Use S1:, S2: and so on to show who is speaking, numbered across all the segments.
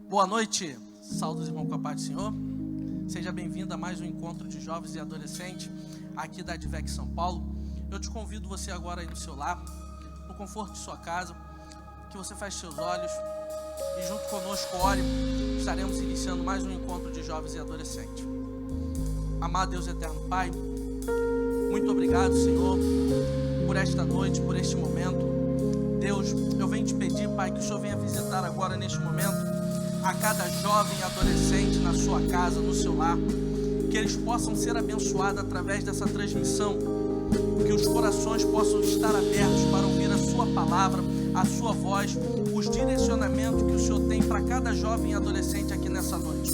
S1: Boa noite, saudos irmãos com a paz do Senhor. Seja bem-vindo a mais um encontro de jovens e adolescentes aqui da Advec São Paulo. Eu te convido você agora aí no seu lar, no conforto de sua casa, que você feche seus olhos e junto conosco ore. Estaremos iniciando mais um encontro de jovens e adolescentes. Amado Deus eterno Pai, muito obrigado, Senhor, por esta noite, por este momento. Deus, eu venho te pedir, Pai, que o Senhor venha visitar agora neste momento a cada jovem e adolescente na sua casa, no seu lar, que eles possam ser abençoados através dessa transmissão, que os corações possam estar abertos para ouvir a sua palavra, a sua voz, os direcionamentos que o Senhor tem para cada jovem e adolescente aqui nessa noite.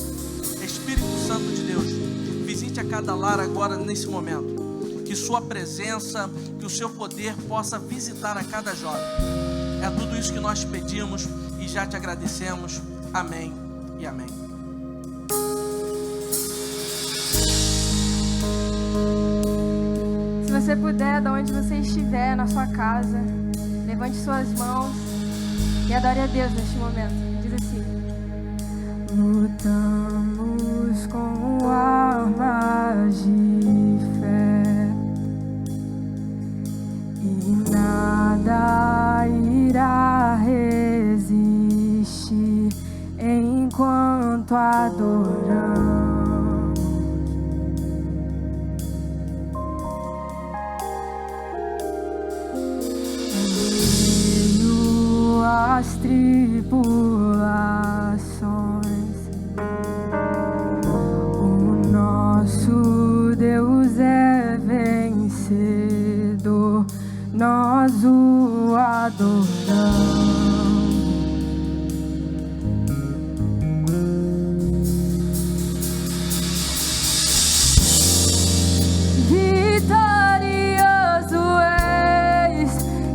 S1: Espírito Santo de Deus, visite a cada lar agora nesse momento, que sua presença, que o seu poder possa visitar a cada jovem. É tudo isso que nós te pedimos e já te agradecemos. Amém e amém.
S2: Se você puder, de onde você estiver, na sua casa, levante suas mãos e adore a Deus neste momento. Diz assim: lutamos com armas de fé e nada irá resistir enquanto adoramos. As tribulações, o nosso Deus é vencedor, nós o adoramos. Vitorioso és,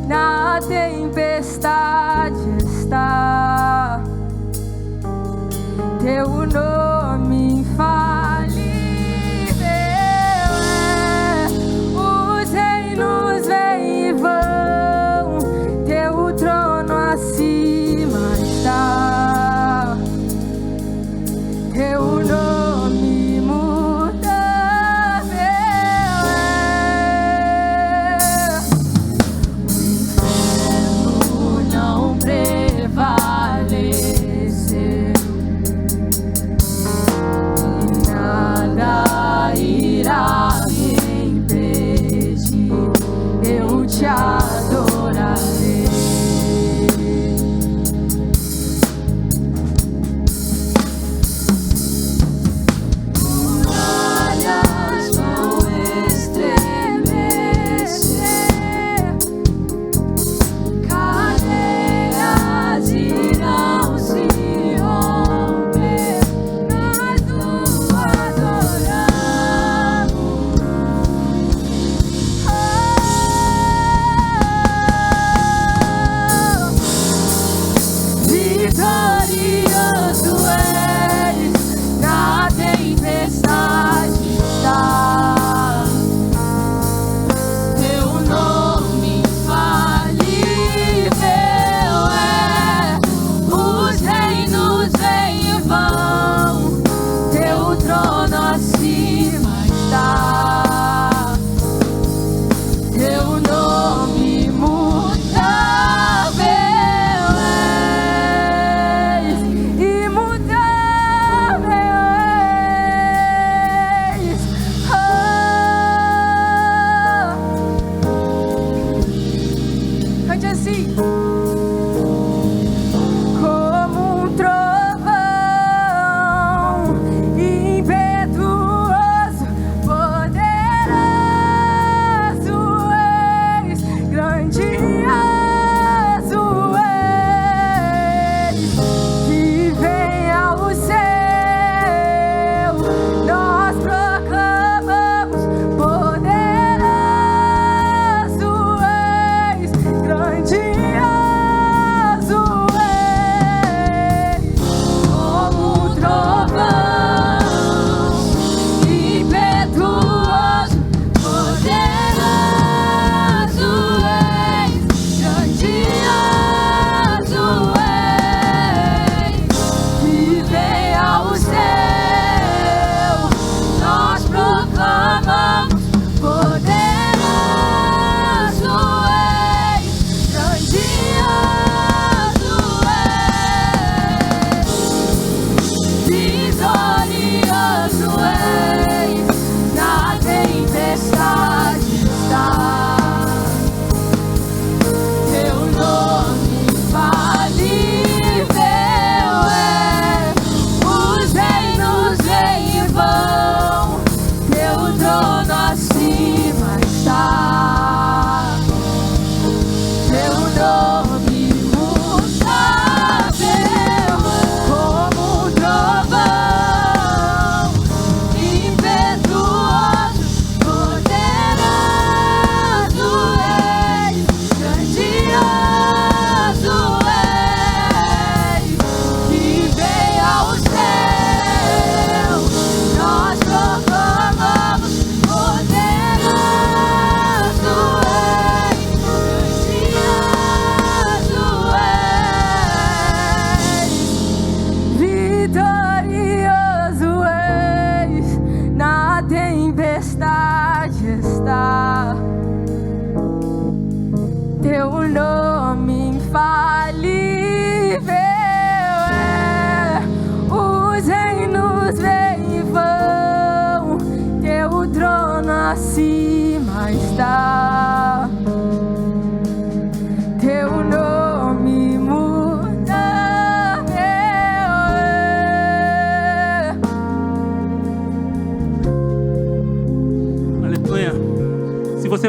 S2: na tempestade está teu nome infalível é. Os reinos vêm e vão, teu trono acima está, teu nome imutável é. O inferno não prevaleceu,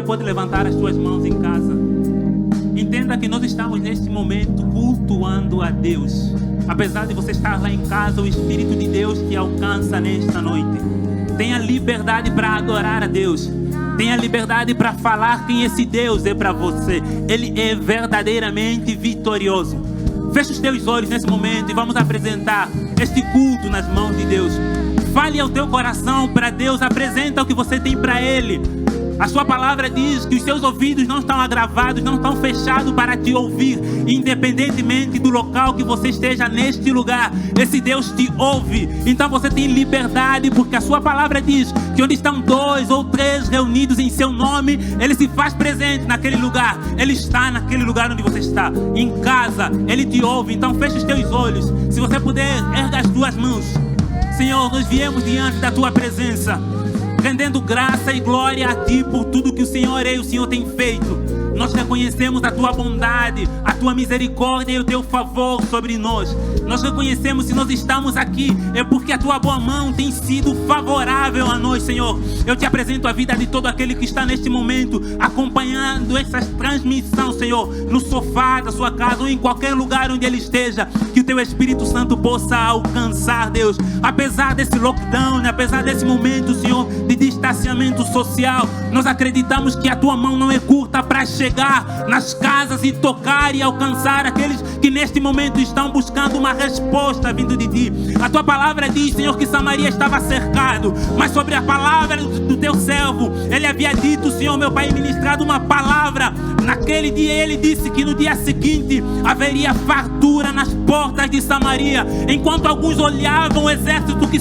S3: pode levantar as suas mãos em casa. Entenda que nós estamos neste momento cultuando a Deus. Apesar de você estar lá em casa, o Espírito de Deus te alcança nesta noite. Tenha liberdade para adorar a Deus. Tenha liberdade para falar quem esse Deus é para você. Ele é verdadeiramente vitorioso. Feche os teus olhos nesse momento e vamos apresentar este culto nas mãos de Deus. Fale ao teu coração para Deus. Apresenta o que você tem para Ele. A sua palavra diz que os seus ouvidos não estão agravados, não estão fechados para te ouvir, independentemente do local que você esteja neste lugar. Esse Deus te ouve. Então você tem liberdade, porque a sua palavra diz que onde estão 2 ou 3 reunidos em seu nome, Ele se faz presente naquele lugar. Ele está naquele lugar onde você está, em casa. Ele te ouve. Então feche os teus olhos. Se você puder, erga as tuas mãos. Senhor, nós viemos diante da tua presença, rendendo graça e glória a Ti por tudo que o Senhor e o Senhor tem feito. Nós reconhecemos a Tua bondade, a Tua misericórdia e o Teu favor sobre nós. Nós reconhecemos, se nós estamos aqui, é porque a Tua boa mão tem sido favorável a nós, Senhor. Eu te apresento a vida de todo aquele que está neste momento acompanhando essa transmissão, Senhor, no sofá da sua casa ou em qualquer lugar onde ele esteja. Que o Teu Espírito Santo possa alcançar, Deus. Apesar desse lockdown, apesar desse momento, Senhor, de distanciamento social, nós acreditamos que a Tua mão não é curta para chegar nas casas e tocar e alcançar aqueles que neste momento estão buscando uma resposta vindo de Ti. A Tua palavra diz, Senhor, que Samaria estava cercado, mas sobre a palavra do Teu servo, ele havia dito, Senhor, meu Pai, ministrado uma palavra. Naquele dia ele disse que no dia seguinte haveria fartura nas portas de Samaria. Enquanto alguns olhavam o exército que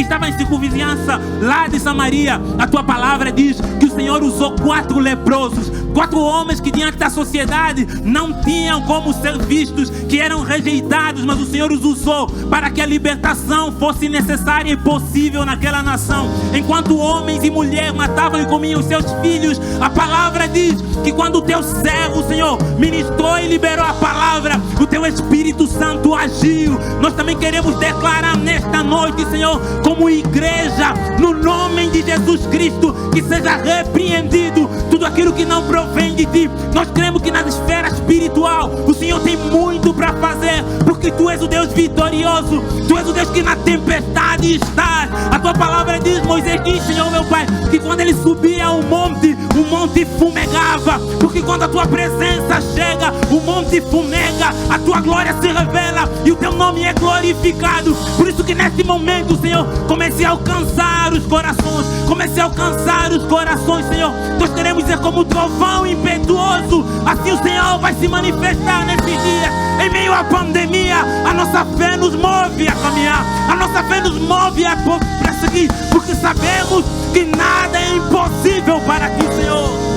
S3: estava em circunvizinhança lá de Samaria, a Tua palavra diz que o Senhor usou 4 leprosos, 4 homens que diante da sociedade não tinham como ser vistos, que eram rejeitados, mas o Senhor os usou para que a libertação fosse necessária e possível naquela nação. Enquanto homens e mulheres matavam e comiam seus filhos, a palavra diz que quando o Teu servo, Senhor, ministrou e liberou a palavra, o Teu Espírito Santo agiu. Nós também queremos declarar nesta noite, Senhor, como igreja, no nome de Jesus Cristo, que seja repreendido tudo aquilo que não provém de Ti. Nós cremos que na esfera espiritual o Senhor tem muito para fazer, porque Tu és o Deus vitorioso. Tu és o Deus que na tempestade estás. A Tua palavra diz, Moisés diz, Senhor meu Pai, que quando ele subia ao monte, o monte fumegava, porque quando a Tua presença chega, o monte fumega, a Tua glória se revela e o Teu nome é glorificado. Por isso que neste momento, Senhor, comece a alcançar os corações, comece a alcançar os corações, Senhor. Nós queremos ser como um trovão impetuoso. Assim o Senhor vai se manifestar nesse dia. Em meio à pandemia, a nossa fé nos move a caminhar, a nossa fé nos move a prosseguir, porque sabemos que nada é impossível para Ti, Senhor.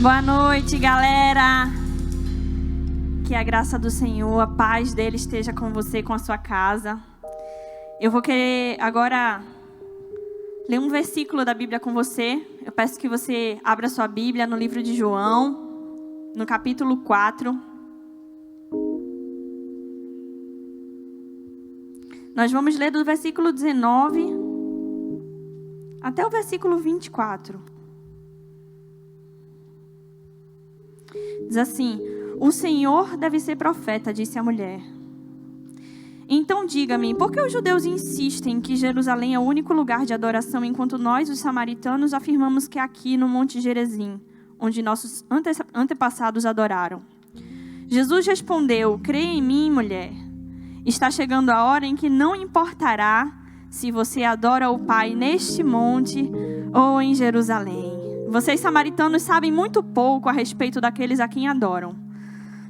S4: Boa noite, galera. Que a graça do Senhor, a paz dele esteja com você, com a sua casa. Eu vou querer agora ler um versículo da Bíblia com você. Eu peço que você abra sua Bíblia no livro de João, no capítulo 4. Nós vamos ler do versículo 19 até o versículo 24. Diz assim: o Senhor deve ser profeta, disse a mulher. Então diga-me, por que os judeus insistem que Jerusalém é o único lugar de adoração, enquanto nós, os samaritanos, afirmamos que é aqui no Monte Gerizim, onde nossos antepassados adoraram? Jesus respondeu: creia em mim, mulher. Está chegando a hora em que não importará se você adora o Pai neste monte ou em Jerusalém. Vocês, samaritanos, sabem muito pouco a respeito daqueles a quem adoram.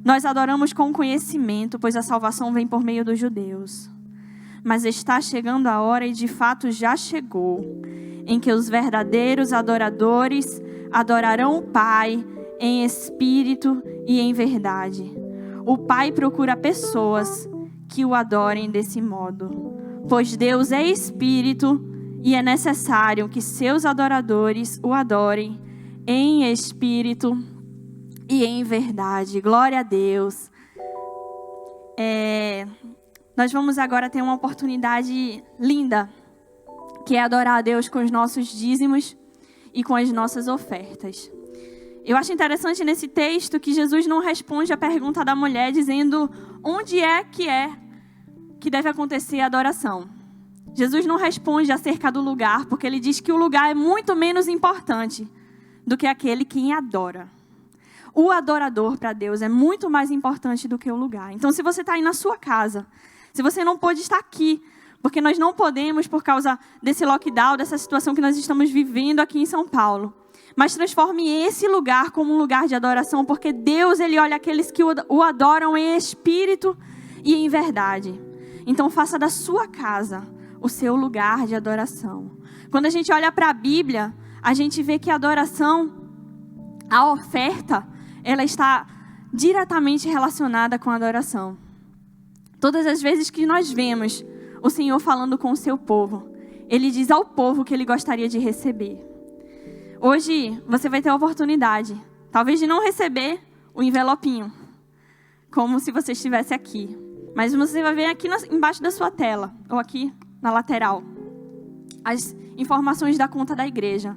S4: Nós adoramos com conhecimento, pois a salvação vem por meio dos judeus. Mas está chegando a hora, e de fato já chegou, em que os verdadeiros adoradores adorarão o Pai em espírito e em verdade. O Pai procura pessoas que o adorem desse modo, pois Deus é espírito e é necessário que seus adoradores o adorem em espírito e em verdade. Glória a Deus. Nós vamos agora ter uma oportunidade linda, que é adorar a Deus com os nossos dízimos e com as nossas ofertas. Eu acho interessante nesse texto que Jesus não responde a pergunta da mulher dizendo onde é que deve acontecer a adoração. Jesus não responde acerca do lugar, porque ele diz que o lugar é muito menos importante do que aquele quem adora. O adorador para Deus é muito mais importante do que o lugar. Então, se você está aí na sua casa, se você não pode estar aqui, porque nós não podemos por causa desse lockdown, dessa situação que nós estamos vivendo aqui em São Paulo, mas transforme esse lugar como um lugar de adoração, porque Deus, ele olha aqueles que o adoram em espírito e em verdade. Então, faça da sua casa o seu lugar de adoração. Quando a gente olha para a Bíblia, a gente vê que a adoração, a oferta, ela está diretamente relacionada com a adoração. Todas as vezes que nós vemos o Senhor falando com o seu povo, Ele diz ao povo que Ele gostaria de receber. Hoje, você vai ter a oportunidade, talvez de não receber o envelopinho, como se você estivesse aqui. Mas você vai ver aqui embaixo da sua tela, ou aqui na lateral, as informações da conta da igreja.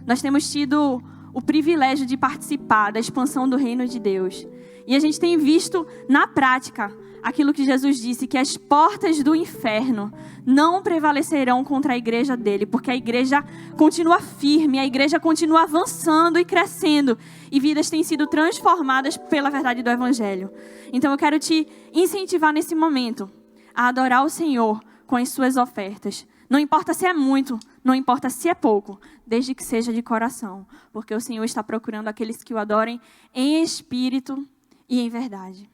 S4: Nós temos tido o privilégio de participar da expansão do reino de Deus. E a gente tem visto na prática aquilo que Jesus disse, que as portas do inferno não prevalecerão contra a igreja dele, porque a igreja continua firme, a igreja continua avançando e crescendo, e vidas têm sido transformadas pela verdade do Evangelho. Então eu quero te incentivar nesse momento a adorar o Senhor com as suas ofertas. Não importa se é muito, não importa se é pouco, desde que seja de coração, porque o Senhor está procurando aqueles que o adorem em espírito e em verdade.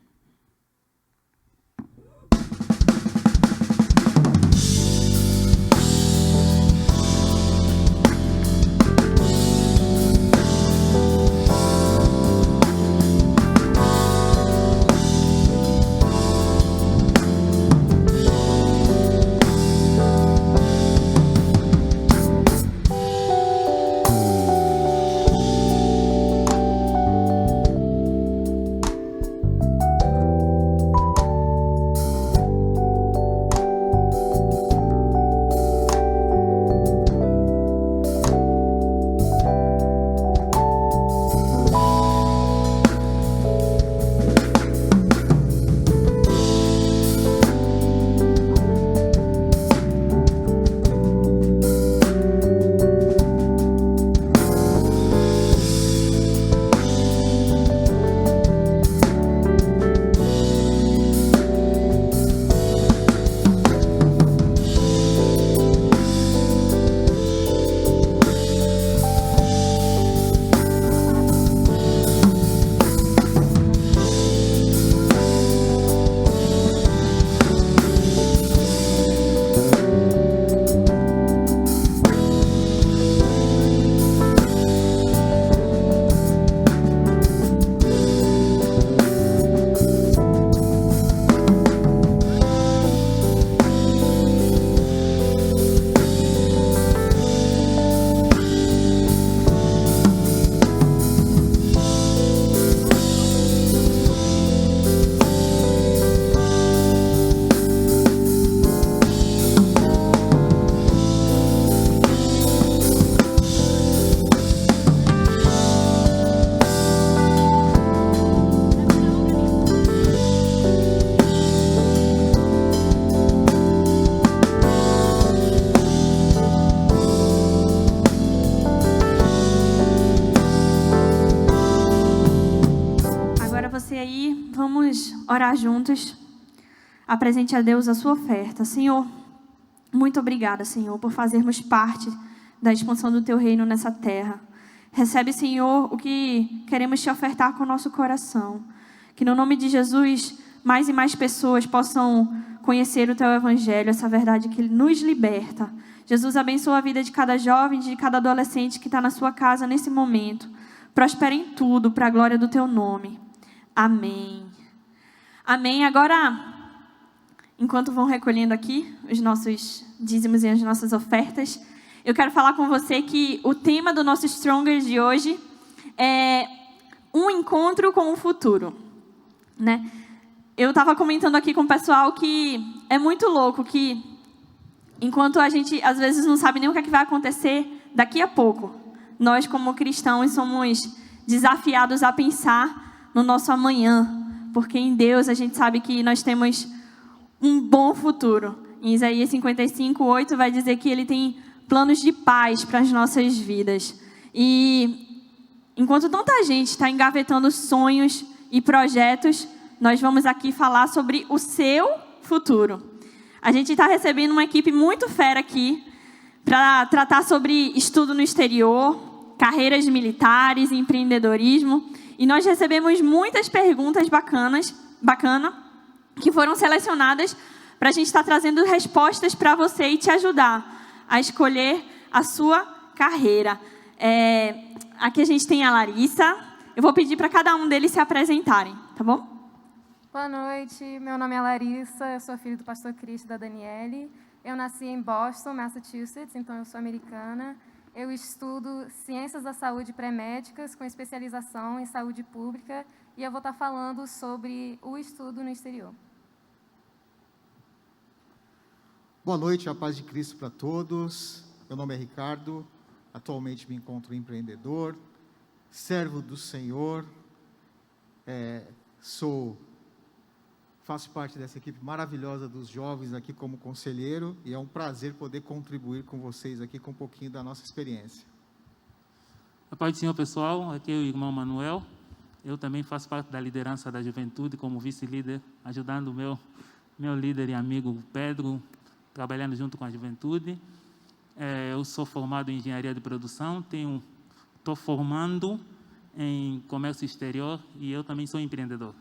S4: você aí, vamos orar juntos. Apresente a Deus a sua oferta. Senhor, muito obrigada, Senhor, por fazermos parte da expansão do Teu reino nessa terra. Recebe, Senhor, o que queremos Te ofertar com o nosso coração. Que no nome de Jesus, mais e mais pessoas possam conhecer o Teu Evangelho, essa verdade que nos liberta. Jesus, abençoa a vida de cada jovem, de cada adolescente que está na sua casa nesse momento. Prospera em tudo, para a glória do Teu nome. Amém. Amém. Agora, enquanto vão recolhendo aqui os nossos dízimos e as nossas ofertas, eu quero falar com você que o tema do nosso Stronger de hoje é um encontro com o futuro, né? Eu estava comentando aqui com o pessoal que é muito louco que, enquanto a gente às vezes não sabe nem o que é que vai acontecer daqui a pouco, nós como cristãos somos desafiados a pensar no nosso amanhã, porque em Deus a gente sabe que nós temos um bom futuro. Em Isaías 55:8 vai dizer que Ele tem planos de paz para as nossas vidas. E enquanto tanta gente está engavetando sonhos e projetos, nós vamos aqui falar sobre o seu futuro. A gente está recebendo uma equipe muito fera aqui para tratar sobre estudo no exterior, carreiras militares, empreendedorismo. E nós recebemos muitas perguntas bacanas, que foram selecionadas para a gente estar trazendo respostas para você e te ajudar a escolher a sua carreira. Aqui a gente tem a Larissa. Eu vou pedir para cada um deles se apresentarem, tá bom?
S2: Boa noite, meu nome é Larissa, eu sou filha do pastor Cristo e da Daniele. Eu nasci em Boston, Massachusetts, então eu sou americana. Eu estudo Ciências da Saúde Pré-Médicas com especialização em Saúde Pública e eu vou estar falando sobre o estudo no exterior.
S5: Boa noite, a paz de Cristo para todos. Meu nome é Ricardo, atualmente me encontro empreendedor, servo do Senhor, faço parte dessa equipe maravilhosa dos jovens aqui como conselheiro e é um prazer poder contribuir com vocês aqui com um pouquinho da nossa experiência.
S3: A paz do Senhor, pessoal, aqui é o irmão Manuel. Eu também faço parte da liderança da juventude como vice-líder, ajudando o meu líder e amigo Pedro, trabalhando junto com a juventude. Eu sou formado em engenharia de produção, estou formando em comércio exterior e eu também sou empreendedor.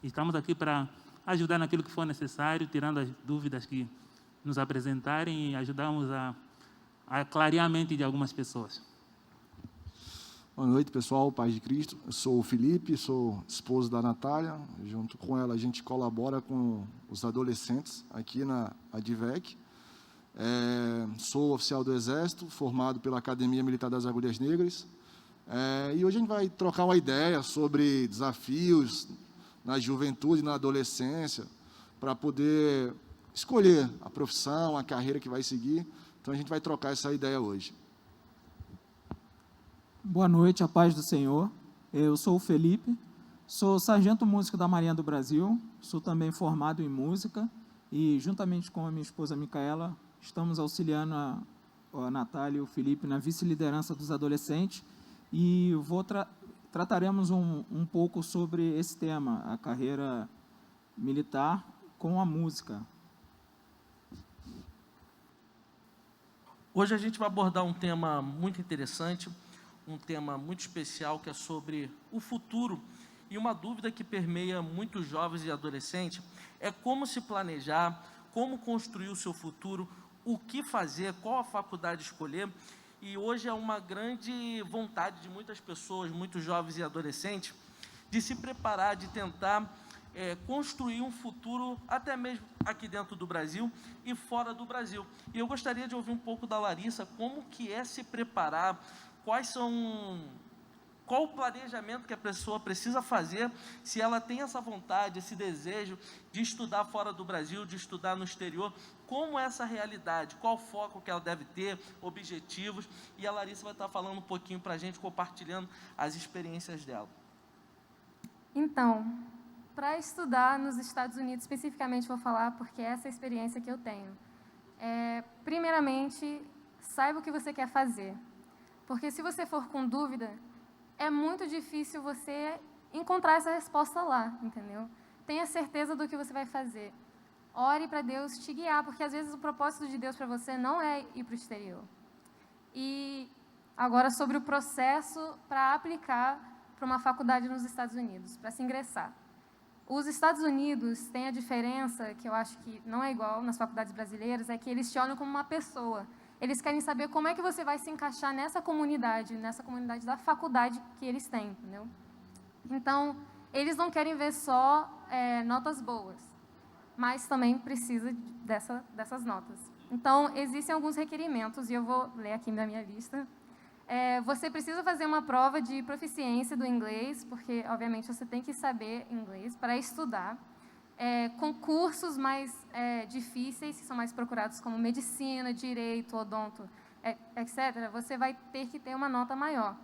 S3: Estamos aqui para ajudar naquilo que for necessário, tirando as dúvidas que nos apresentarem e ajudarmos a clarear a mente de algumas pessoas.
S6: Boa noite, pessoal, paz de Cristo. Eu sou o Felipe, sou esposo da Natália. Junto com ela, a gente colabora com os adolescentes aqui na Advec. Sou oficial do Exército, formado pela Academia Militar das Agulhas Negras. E hoje a gente vai trocar uma ideia sobre desafios na juventude, na adolescência, para poder escolher a profissão, a carreira que vai seguir. Então, a gente vai trocar essa ideia hoje.
S7: Boa noite, a paz do Senhor. Eu sou o Felipe, sou sargento músico da Marinha do Brasil, sou também formado em música e, juntamente com a minha esposa Micaela, estamos auxiliando a Natália e o Felipe na vice-liderança dos adolescentes e trataremos um pouco sobre esse tema, a carreira militar com a música.
S1: Hoje a gente vai abordar um tema muito interessante, um tema muito especial, que é sobre o futuro. E uma dúvida que permeia muitos jovens e adolescentes é como se planejar, como construir o seu futuro, o que fazer, qual a faculdade escolher. E hoje é uma grande vontade de muitas pessoas, muitos jovens e adolescentes, de se preparar, de tentar construir um futuro, até mesmo aqui dentro do Brasil e fora do Brasil. E eu gostaria de ouvir um pouco da Larissa, como que é se preparar, qual o planejamento que a pessoa precisa fazer se ela tem essa vontade, esse desejo de estudar fora do Brasil, de estudar no exterior. Como é essa realidade, qual o foco que ela deve ter, objetivos, e a Larissa vai estar falando um pouquinho para a gente, compartilhando as experiências dela.
S2: Então, para estudar nos Estados Unidos, especificamente vou falar porque essa é a experiência que eu tenho. Primeiramente, saiba o que você quer fazer, porque se você for com dúvida, é muito difícil você encontrar essa resposta lá, entendeu? Tenha certeza do que você vai fazer. Ore para Deus te guiar, porque às vezes o propósito de Deus para você não é ir para o exterior. E agora sobre o processo para aplicar para uma faculdade nos Estados Unidos, para se ingressar. Os Estados Unidos têm a diferença, que eu acho que não é igual nas faculdades brasileiras, é que eles te olham como uma pessoa. Eles querem saber como é que você vai se encaixar nessa comunidade da faculdade que eles têm, entendeu? Então, eles não querem ver só notas boas, mas também precisa dessas notas. Então, existem alguns requerimentos, e eu vou ler aqui na minha lista. Você precisa fazer uma prova de proficiência do inglês, porque, obviamente, você tem que saber inglês para estudar. Concursos mais difíceis, que são mais procurados, como medicina, direito, odonto, etc., você vai ter que ter uma nota maior.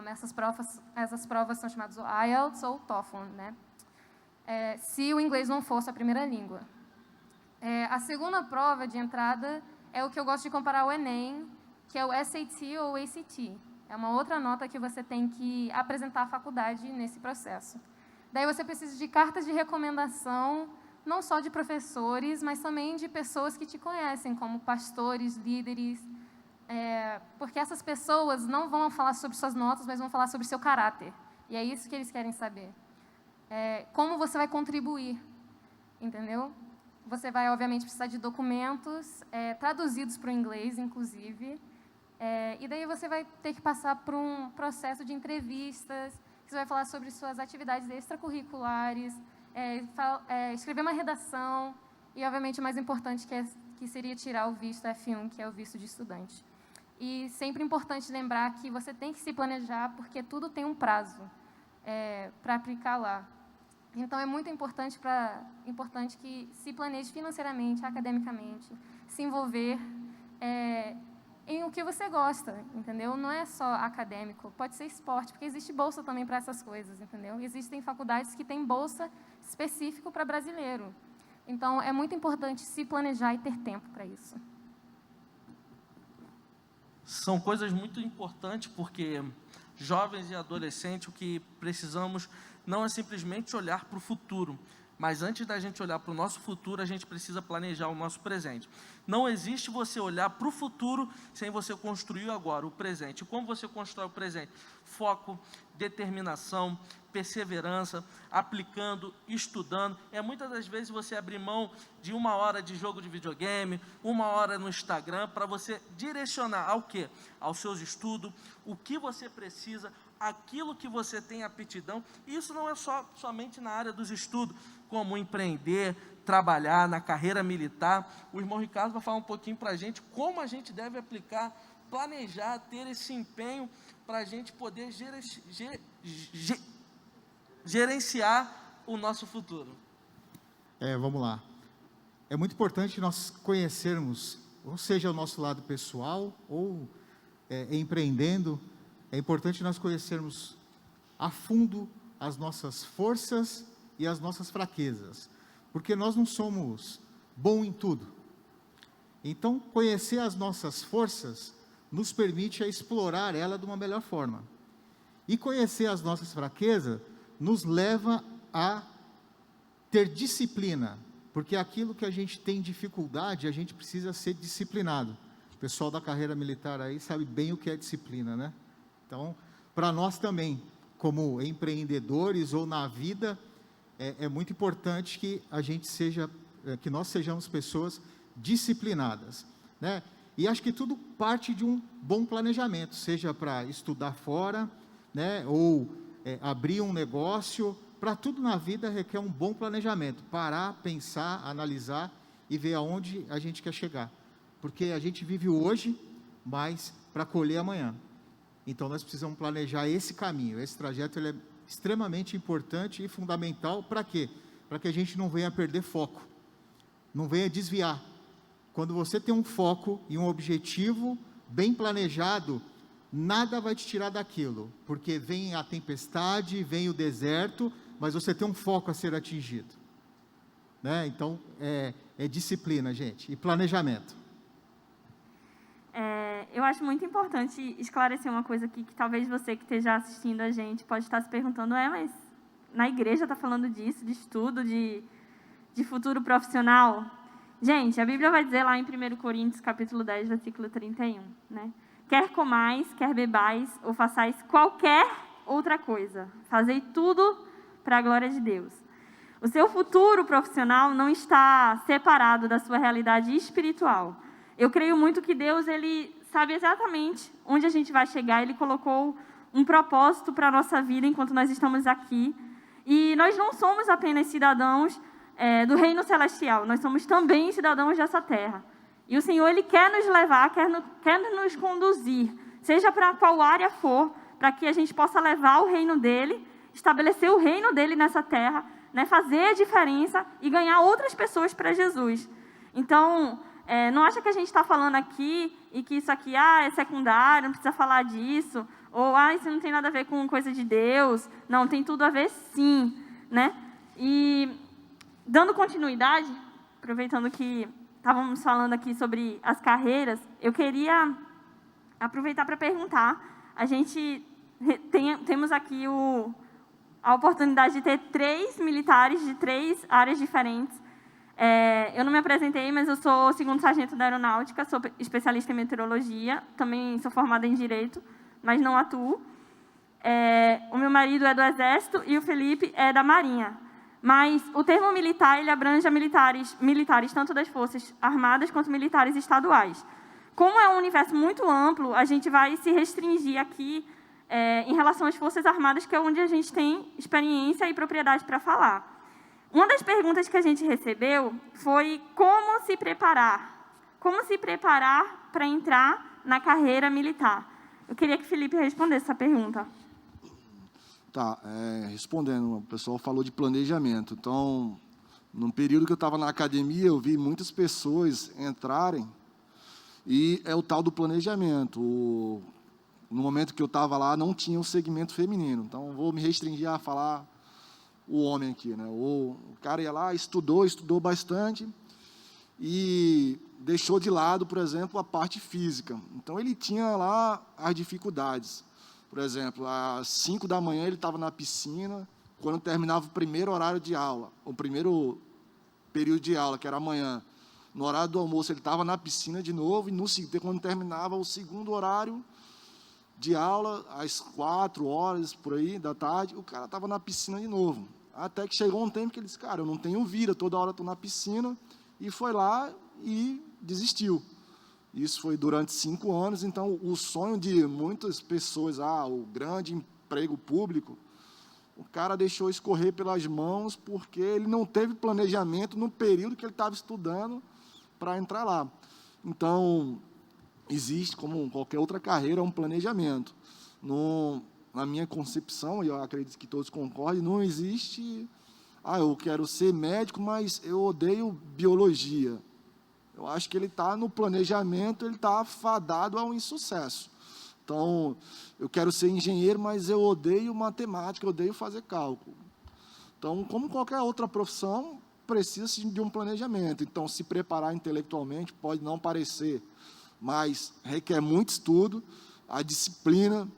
S2: Essas provas são chamadas IELTS ou TOEFL, né? Se o inglês não for sua primeira língua. A segunda prova de entrada é o que eu gosto de comparar ao Enem, que é o SAT ou ACT. É uma outra nota que você tem que apresentar à faculdade nesse processo. Daí você precisa de cartas de recomendação, não só de professores, mas também de pessoas que te conhecem, como pastores, líderes, porque essas pessoas não vão falar sobre suas notas, mas vão falar sobre seu caráter. E é isso que eles querem saber. Como você vai contribuir, entendeu? Você vai, obviamente, precisar de documentos, traduzidos para o inglês, inclusive. E daí você vai ter que passar por um processo de entrevistas, que você vai falar sobre suas atividades extracurriculares, escrever uma redação, e, obviamente, o mais importante, que seria tirar o visto F1, que é o visto de estudante. E sempre importante lembrar que você tem que se planejar, porque tudo tem um prazo para aplicar lá. Então, é muito importante que se planeje financeiramente, academicamente, se envolver em o que você gosta, entendeu? Não é só acadêmico, pode ser esporte, porque existe bolsa também para essas coisas, entendeu? Existem faculdades que têm bolsa específico para brasileiro. Então, é muito importante se planejar e ter tempo para isso.
S1: São coisas muito importantes, porque jovens e adolescentes, o que precisamos não é simplesmente olhar para o futuro, mas antes da gente olhar para o nosso futuro, a gente precisa planejar o nosso presente. Não existe você olhar para o futuro sem você construir agora o presente. E como você constrói o presente? Foco, determinação, perseverança, aplicando, estudando. Muitas das vezes você abrir mão de 1 hora de jogo de videogame, 1 hora no Instagram, para você direcionar ao quê? Aos seus estudos, o que você precisa, aquilo que você tem aptidão. E isso não é somente na área dos estudos, como empreender, trabalhar na carreira militar. O irmão Ricardo vai falar um pouquinho para a gente como a gente deve aplicar, planejar, ter esse empenho para a gente poder gerenciar o nosso futuro.
S5: Vamos lá. É muito importante nós conhecermos, ou seja, o nosso lado pessoal, ou empreendendo, é importante nós conhecermos a fundo as nossas forças e as nossas fraquezas, porque nós não somos bons em tudo. Então, conhecer as nossas forças nos permite explorar ela de uma melhor forma. E conhecer as nossas fraquezas nos leva a ter disciplina, porque aquilo que a gente tem dificuldade, a gente precisa ser disciplinado. O pessoal da carreira militar aí sabe bem o que é disciplina, né? Então, para nós também, como empreendedores ou na vida, é muito importante que a gente que nós sejamos pessoas disciplinadas, né? E acho que tudo parte de um bom planejamento, seja para estudar fora, né? Ou abrir um negócio. Para tudo na vida requer um bom planejamento, parar, pensar, analisar e ver aonde a gente quer chegar, porque a gente vive hoje, mas para colher amanhã. Então, nós precisamos planejar esse caminho, esse trajeto ele é extremamente importante e fundamental. Para quê? Para que a gente não venha perder foco, não venha desviar. Quando você tem um foco e um objetivo bem planejado, nada vai te tirar daquilo, porque vem a tempestade, vem o deserto, mas você tem um foco a ser atingido, né? Então, é disciplina, gente, e planejamento.
S4: Eu acho muito importante esclarecer uma coisa aqui, que talvez você que esteja assistindo a gente pode estar se perguntando, mas na igreja está falando disso, de estudo, de futuro profissional. Gente, a Bíblia vai dizer lá em 1 Coríntios, capítulo 10, versículo 31, né? Quer comais, quer bebais, ou façais qualquer outra coisa. Fazei tudo para a glória de Deus. O seu futuro profissional não está separado da sua realidade espiritual. Eu creio muito que Deus, Ele sabe exatamente onde a gente vai chegar. Ele colocou um propósito para a nossa vida enquanto nós estamos aqui. E nós não somos apenas cidadãos do reino celestial, nós somos também cidadãos dessa terra. E o Senhor, Ele quer nos levar, quer nos conduzir, seja para qual área for, para que a gente possa levar o reino dEle, estabelecer o reino dEle nessa terra, né, fazer a diferença e ganhar outras pessoas para Jesus. Então, não acha que a gente está falando aqui e que isso aqui é secundário, não precisa falar disso, ou isso não tem nada a ver com coisa de Deus. Não, tem tudo a ver sim, né? E dando continuidade, aproveitando que estávamos falando aqui sobre as carreiras, eu queria aproveitar para perguntar. A gente temos aqui a oportunidade de ter 3 militares de 3 áreas diferentes. Eu não me apresentei, mas eu sou segundo sargento da aeronáutica, sou especialista em meteorologia, também sou formada em direito, mas não atuo. O meu marido é do Exército e o Felipe é da Marinha. Mas o termo militar, ele abrange a militares tanto das Forças Armadas quanto militares estaduais. Como é um universo muito amplo, a gente vai se restringir aqui em relação às Forças Armadas, que é onde a gente tem experiência e propriedade para falar. Uma das perguntas que a gente recebeu foi como se preparar. Como se preparar para entrar na carreira militar? Eu queria que o Felipe respondesse essa pergunta.
S6: Tá, respondendo, o pessoal falou de planejamento. Então, no período que eu estava na academia, eu vi muitas pessoas entrarem e é o tal do planejamento. No momento que eu estava lá, não tinha o segmento feminino. Então, vou me restringir a falar o homem aqui, né? O cara ia lá, estudou bastante e deixou de lado, por exemplo, a parte física. Então, ele tinha lá as dificuldades. Por exemplo, às 5 da manhã ele estava na piscina, quando terminava o primeiro horário de aula, o primeiro período de aula, que era amanhã. No horário do almoço ele estava na piscina de novo, e quando terminava o segundo horário de aula, às 4 horas, por aí, da tarde, o cara estava na piscina de novo. Até que chegou um tempo que ele disse, cara, eu não tenho vida, toda hora estou na piscina, e foi lá e desistiu. Isso foi durante 5 anos, então o sonho de muitas pessoas, o grande emprego público, o cara deixou escorrer pelas mãos porque ele não teve planejamento no período que ele estava estudando para entrar lá. Então, existe, como qualquer outra carreira, um planejamento. Na minha concepção, e eu acredito que todos concordem, não existe, eu quero ser médico, mas eu odeio biologia. Eu acho que ele está no planejamento, ele está fadado a um insucesso. Então, eu quero ser engenheiro, mas eu odeio matemática, eu odeio fazer cálculo. Então, como qualquer outra profissão, precisa de um planejamento. Então, se preparar intelectualmente pode não parecer, mas requer muito estudo, a disciplina,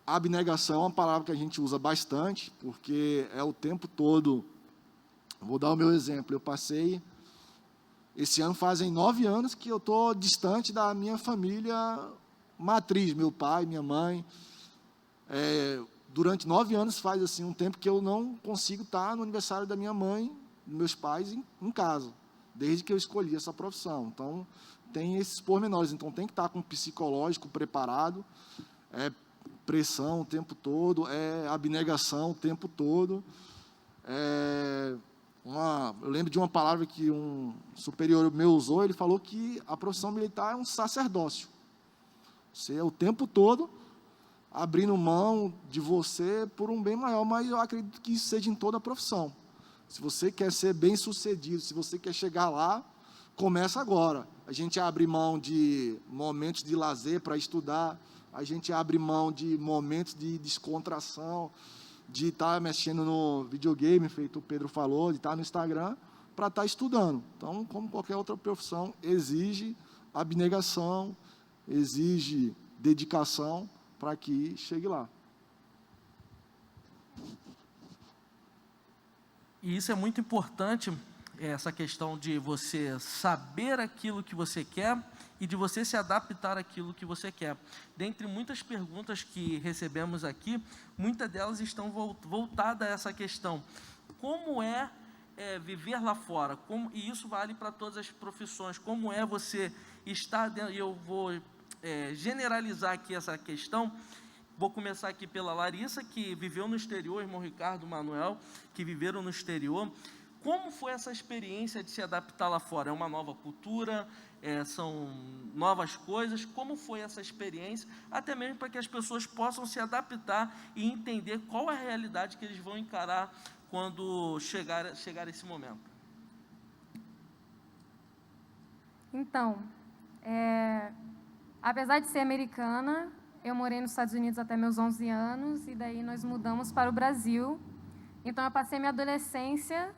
S6: a abnegação é uma palavra que a gente usa bastante, porque é o tempo todo. Vou dar o meu exemplo. Eu passei... Esse ano fazem 9 anos que eu estou distante da minha família matriz, meu pai, minha mãe. Durante 9 anos faz assim, um tempo que eu não consigo estar no aniversário da minha mãe, dos meus pais, em casa, desde que eu escolhi essa profissão. Então, tem esses pormenores. Então, tem que estar com o psicológico preparado, pressão o tempo todo, abnegação o tempo todo. Eu lembro de uma palavra que um superior meu usou, ele falou que a profissão militar é um sacerdócio. Você é o tempo todo abrindo mão de você por um bem maior, mas eu acredito que isso seja em toda a profissão. Se você quer ser bem-sucedido, se você quer chegar lá, começa agora. A gente abre mão de momentos de lazer para estudar, a gente abre mão de momentos de descontração, de estar mexendo no videogame, feito o Pedro falou, de estar no Instagram, para estar estudando. Então, como qualquer outra profissão, exige abnegação, exige dedicação para que chegue lá.
S1: E isso é muito importante, essa questão de você saber aquilo que você quer e de você se adaptar àquilo que você quer. Dentre muitas perguntas que recebemos aqui, muitas delas estão voltadas a essa questão. Como é viver lá fora? E isso vale para todas as profissões. Como é você estar dentro... E eu vou generalizar aqui essa questão. Vou começar aqui pela Larissa, que viveu no exterior, irmão Ricardo, Manuel, que viveram no exterior. Como foi essa experiência de se adaptar lá fora? É uma nova cultura? São novas coisas? Como foi essa experiência? Até mesmo para que as pessoas possam se adaptar e entender qual é a realidade que eles vão encarar quando chegar esse momento.
S2: Então, apesar de ser americana, eu morei nos Estados Unidos até meus 11 anos, e daí nós mudamos para o Brasil. Então, eu passei minha adolescência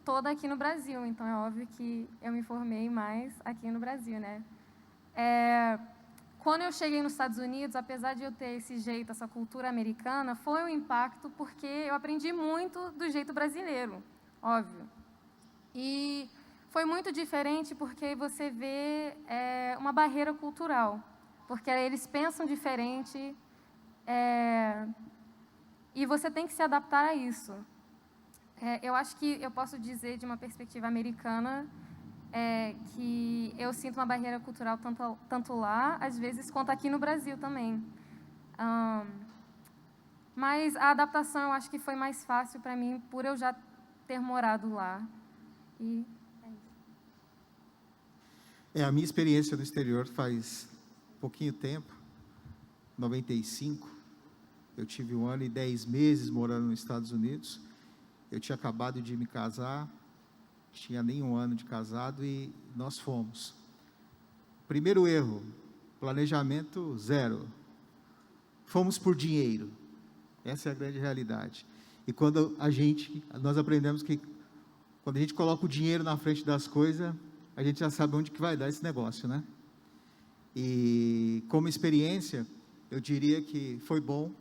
S2: toda aqui no Brasil. Então, é óbvio que eu me formei mais aqui no Brasil, né? Quando eu cheguei nos Estados Unidos, apesar de eu ter esse jeito, essa cultura americana, foi um impacto porque eu aprendi muito do jeito brasileiro, óbvio. E foi muito diferente porque você vê uma barreira cultural, porque eles pensam diferente e você tem que se adaptar a isso. Eu acho que eu posso dizer, de uma perspectiva americana, que eu sinto uma barreira cultural tanto lá, às vezes, quanto aqui no Brasil também. Mas a adaptação eu acho que foi mais fácil para mim, por eu já ter morado lá. E é isso.
S5: A minha experiência no exterior faz pouquinho tempo, 95. Eu tive 1 ano e 10 meses morando nos Estados Unidos. Eu tinha acabado de me casar, tinha nem 1 ano de casado, e nós fomos. Primeiro erro, planejamento zero. Fomos por dinheiro. Essa é a grande realidade. E quando nós aprendemos que quando a gente coloca o dinheiro na frente das coisas, a gente já sabe onde que vai dar esse negócio, né? E como experiência, eu diria que foi bom.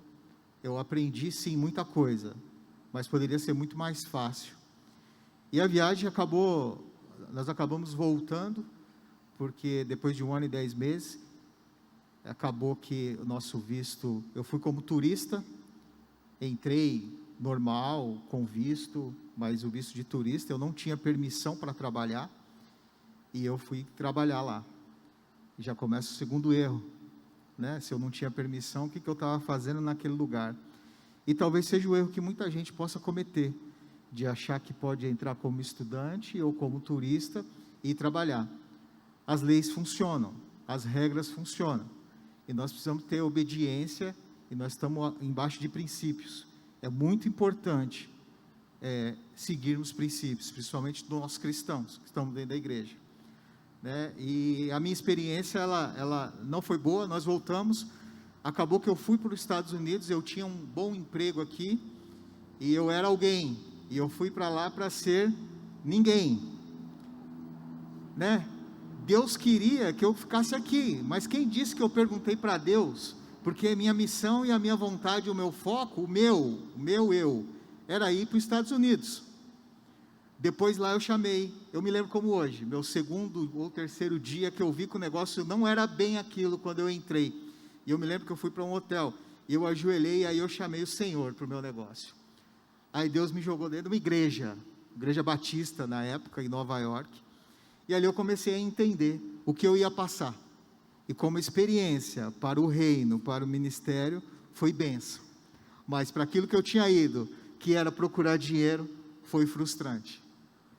S5: Eu aprendi, sim, muita coisa, mas poderia ser muito mais fácil. E a viagem nós acabamos voltando, porque depois de 1 ano e 10 meses, acabou que o nosso visto, eu fui como turista, entrei normal, com visto, mas o visto de turista, eu não tinha permissão para trabalhar, e eu fui trabalhar lá. E já começa o segundo erro, né? Se eu não tinha permissão, o que eu estava fazendo naquele lugar? E talvez seja o erro que muita gente possa cometer, de achar que pode entrar como estudante ou como turista e trabalhar. As leis funcionam, as regras funcionam, e nós precisamos ter obediência, e nós estamos embaixo de princípios. É muito importante seguirmos princípios, principalmente nós cristãos, que estamos dentro da igreja, né? E a minha experiência, ela não foi boa. Nós voltamos, acabou que eu fui para os Estados Unidos, eu tinha um bom emprego aqui, e eu era alguém, e eu fui para lá para ser ninguém, né? Deus queria que eu ficasse aqui, mas quem disse que eu perguntei para Deus? Porque a minha missão e a minha vontade, o meu foco, o meu eu, era ir para os Estados Unidos. Depois lá eu chamei, eu me lembro como hoje, meu 2º ou 3º dia que eu vi que o negócio não era bem aquilo quando eu entrei. E eu me lembro que eu fui para um hotel, e eu ajoelhei, e aí eu chamei o Senhor para o meu negócio. Aí Deus me jogou dentro de uma igreja batista na época, em Nova York, e ali eu comecei a entender o que eu ia passar. E como experiência para o reino, para o ministério, foi bênção. Mas para aquilo que eu tinha ido, que era procurar dinheiro, foi frustrante.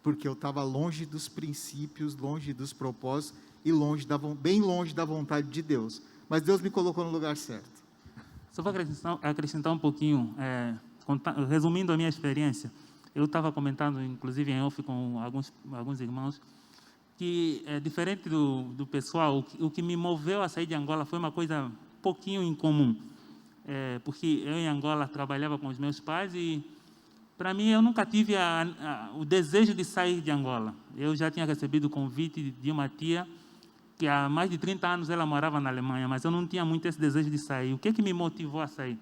S5: Porque eu estava longe dos princípios, longe dos propósitos, e bem longe da vontade de Deus. Mas Deus me colocou no lugar certo.
S3: Só vou acrescentar um pouquinho, resumindo a minha experiência. Eu estava comentando, inclusive em off com alguns irmãos, que diferente do pessoal, o que me moveu a sair de Angola foi uma coisa um pouquinho incomum. Porque eu em Angola trabalhava com os meus pais, e para mim eu nunca tive o desejo de sair de Angola. Eu já tinha recebido o convite de uma tia, que há mais de 30 anos ela morava na Alemanha, mas eu não tinha muito esse desejo de sair. O que me motivou a sair?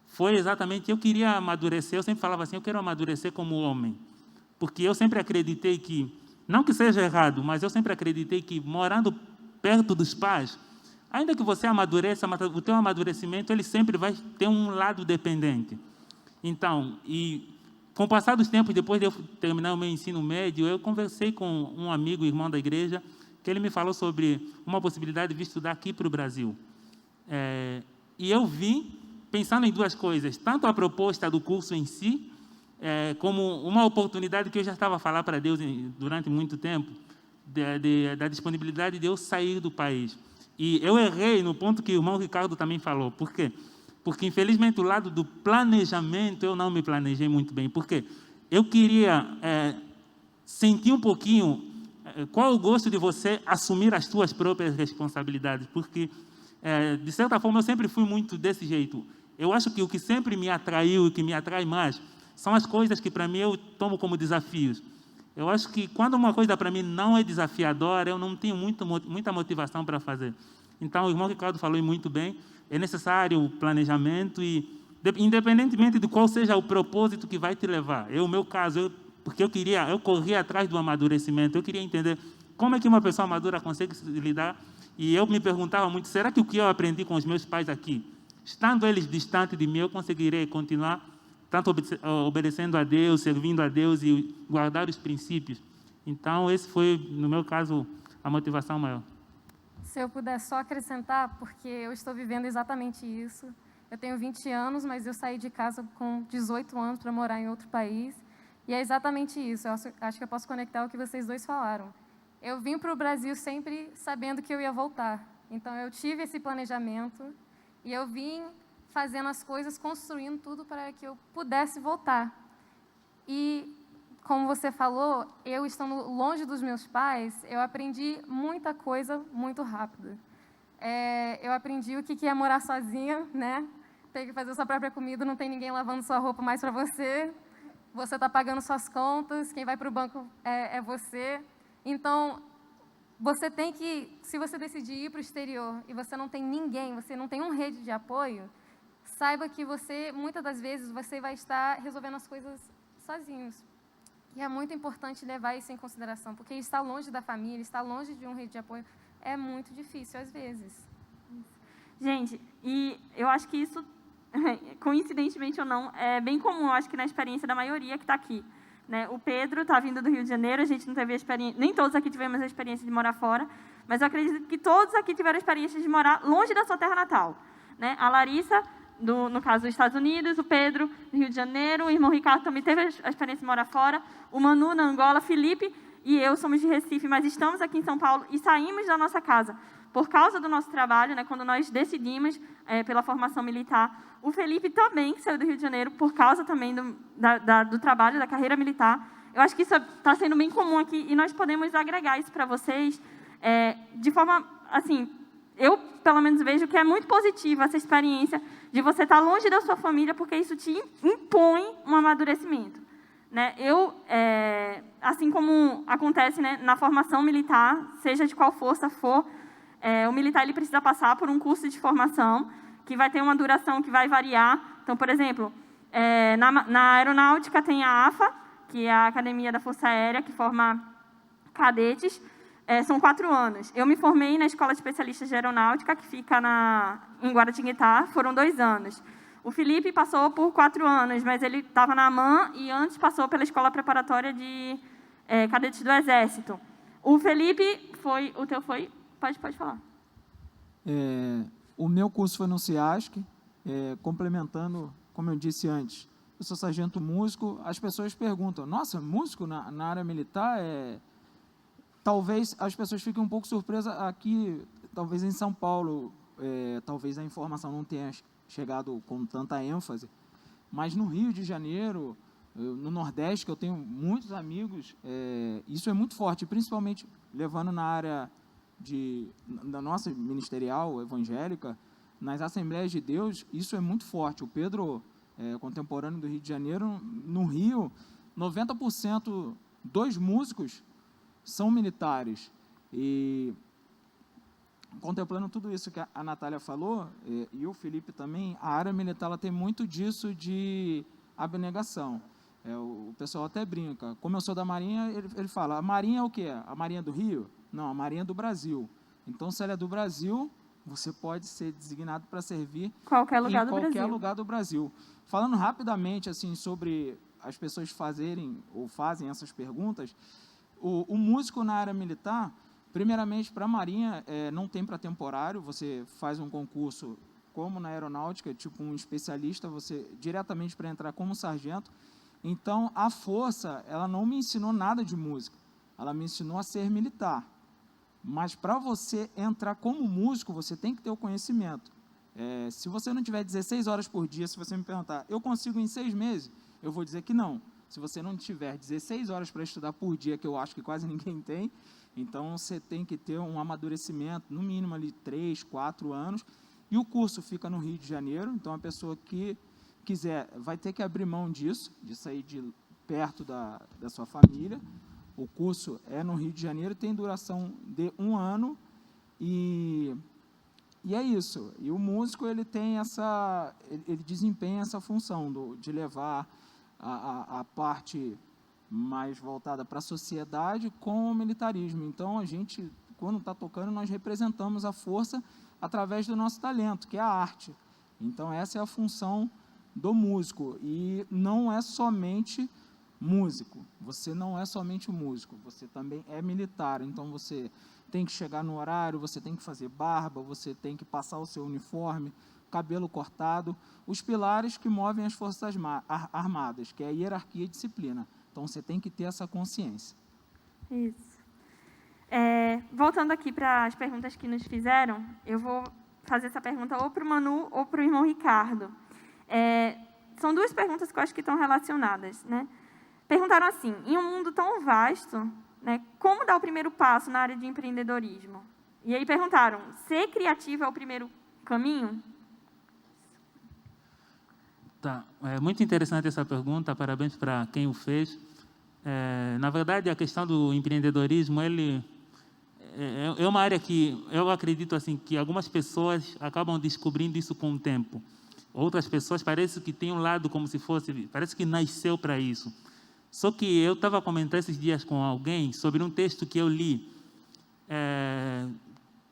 S3: Foi exatamente, eu queria amadurecer. Eu sempre falava assim, eu quero amadurecer como homem. porque eu sempre acreditei que, não que seja errado, mas eu sempre acreditei que morando perto dos pais, ainda que você amadureça, o teu amadurecimento ele sempre vai ter um lado dependente. Então, e com o passar dos tempos, depois de eu terminar o meu ensino médio, eu conversei com um amigo, irmão da igreja, que ele me falou sobre uma possibilidade de vir estudar aqui para o Brasil. E eu vim pensando em duas coisas, tanto a proposta do curso em si, como uma oportunidade que eu já estava a falar para Deus durante muito tempo, da disponibilidade de eu sair do país. E eu errei no ponto que o irmão Ricardo também falou. Por quê? Porque, infelizmente, o lado do planejamento, eu não me planejei muito bem. Porque eu queria sentir um pouquinho qual o gosto de você assumir as suas próprias responsabilidades. Porque, de certa forma, eu sempre fui muito desse jeito. Eu acho que o que sempre me atraiu e que me atrai mais são as coisas que, para mim, eu tomo como desafios. Eu acho que quando uma coisa para mim não é desafiadora, eu não tenho muita motivação para fazer. Então, o irmão Ricardo falou muito bem, é necessário o planejamento e, independentemente de qual seja o propósito que vai te levar. No meu caso, porque eu corria atrás do amadurecimento, eu queria entender como é que uma pessoa madura consegue se lidar, e eu me perguntava muito, será que o que eu aprendi com os meus pais aqui, estando eles distantes de mim, eu conseguirei continuar tanto obedecendo a Deus, servindo a Deus e guardar os princípios? Então, esse foi, no meu caso, a motivação maior.
S2: Se eu puder só acrescentar, porque eu estou vivendo exatamente isso. Eu tenho 20 anos, mas eu saí de casa com 18 anos para morar em outro país. E é exatamente isso. Eu acho que eu posso conectar o que vocês dois falaram. Eu vim para o Brasil sempre sabendo que eu ia voltar. Então, eu tive esse planejamento e eu vim fazendo as coisas, construindo tudo para que eu pudesse voltar. E, como você falou, eu estando longe dos meus pais, eu aprendi muita coisa muito rápido. Eu aprendi o que é morar sozinha, né? Ter que fazer sua própria comida, não tem ninguém lavando sua roupa mais para você. Você está pagando suas contas, quem vai para o banco é você. Então, você tem que, se você decidir ir para o exterior e você não tem ninguém, você não tem uma rede de apoio, saiba que você, muitas das vezes, você vai estar resolvendo as coisas sozinhos. E é muito importante levar isso em consideração, porque estar longe da família, estar longe de uma rede de apoio, é muito difícil, às vezes.
S4: Gente, e eu acho que isso, coincidentemente ou não, é bem comum, eu acho que na experiência da maioria que está aqui. Né? O Pedro está vindo do Rio de Janeiro, a gente não teve a experiência, nem todos aqui tivemos a experiência de morar fora, mas eu acredito que todos aqui tiveram a experiência de morar longe da sua terra natal. Né? A Larissa, no caso dos Estados Unidos, o Pedro do Rio de Janeiro, o irmão Ricardo também teve a experiência de morar fora, o Manu na Angola, Felipe e eu somos de Recife, mas estamos aqui em São Paulo e saímos da nossa casa por causa do nosso trabalho, né, quando nós decidimos pela formação militar. O Felipe também saiu do Rio de Janeiro por causa também do trabalho, da carreira militar. Eu acho que isso está sendo bem comum aqui e nós podemos agregar isso para vocês de forma, assim, eu pelo menos vejo que é muito positiva essa experiência de você estar longe da sua família, porque isso te impõe um amadurecimento. Né? Assim como acontece, né, na formação militar, seja de qual força for, o militar ele precisa passar por um curso de formação que vai ter uma duração que vai variar. Então, por exemplo, na aeronáutica tem a AFA, que é a Academia da Força Aérea, que forma cadetes. São 4 anos. Eu me formei na Escola de Especialistas de Aeronáutica, que fica em Guaratinguetá, foram 2 anos. O Felipe passou por 4 anos, mas ele estava na AMAN e antes passou pela Escola Preparatória de Cadetes do Exército. O Felipe foi... O teu foi? Pode falar.
S7: O meu curso foi no CIASC, complementando, como eu disse antes, eu sou sargento músico, as pessoas perguntam, nossa, músico na área militar Talvez as pessoas fiquem um pouco surpresas aqui, talvez em São Paulo, talvez a informação não tenha chegado com tanta ênfase, mas no Rio de Janeiro, no Nordeste, que eu tenho muitos amigos, isso é muito forte, principalmente levando na área da nossa ministerial, evangélica, nas Assembleias de Deus, isso é muito forte. O Pedro, contemporâneo do Rio de Janeiro, no Rio, 90% dos músicos são militares. E, contemplando tudo isso que a Natália falou, e o Felipe também, a área militar ela tem muito disso de abnegação. O pessoal até brinca. Como eu sou da Marinha, ele fala, a Marinha é o quê? A Marinha do Rio? Não, a Marinha do Brasil. Então, se ela é do Brasil, você pode ser designado para servir
S4: Qualquer lugar
S7: em
S4: do
S7: qualquer
S4: Brasil.
S7: lugar do Brasil. Falando rapidamente assim sobre as pessoas fazerem ou fazem essas perguntas, o músico na área militar, primeiramente para a Marinha, não tem para temporário, você faz um concurso como na aeronáutica, tipo um especialista, você diretamente para entrar como sargento. Então, a Força, ela não me ensinou nada de música, ela me ensinou a ser militar. Mas para você entrar como músico, você tem que ter o conhecimento. Se você não tiver 16 horas por dia, se você me perguntar, eu consigo em 6 meses? Eu vou dizer que não. Se você não tiver 16 horas para estudar por dia, que eu acho que quase ninguém tem, então você tem que ter um amadurecimento, no mínimo ali 3, 4 anos, e o curso fica no Rio de Janeiro, então a pessoa que quiser vai ter que abrir mão disso, de sair de perto da sua família. O curso é no Rio de Janeiro, tem duração de 1 ano, e é isso. E o músico, ele tem ele desempenha essa função de levar a parte mais voltada para a sociedade com o militarismo. Então, a gente, quando está tocando, nós representamos a Força através do nosso talento, que é a arte. Então, essa é a função do músico. E não é somente músico. Você não é somente músico, você também é militar. Então, você tem que chegar no horário, você tem que fazer barba, você tem que passar o seu uniforme, cabelo cortado, os pilares que movem as Forças Armadas, que é a hierarquia e disciplina. Então, você tem que ter essa consciência.
S4: Isso. Voltando aqui para as perguntas que nos fizeram, eu vou fazer essa pergunta ou para o Manu ou para o irmão Ricardo. São 2 perguntas que eu acho que estão relacionadas, né? Perguntaram assim, em um mundo tão vasto, né, como dar o primeiro passo na área de empreendedorismo? E aí perguntaram, ser criativo é o primeiro caminho?
S3: Tá, é muito interessante essa pergunta, parabéns para quem o fez. Na verdade, a questão do empreendedorismo, ele é uma área que eu acredito assim que algumas pessoas acabam descobrindo isso com o tempo. Outras pessoas parece que têm um lado como se fosse, parece que nasceu para isso. Só que eu estava comentando esses dias com alguém sobre um texto que eu li,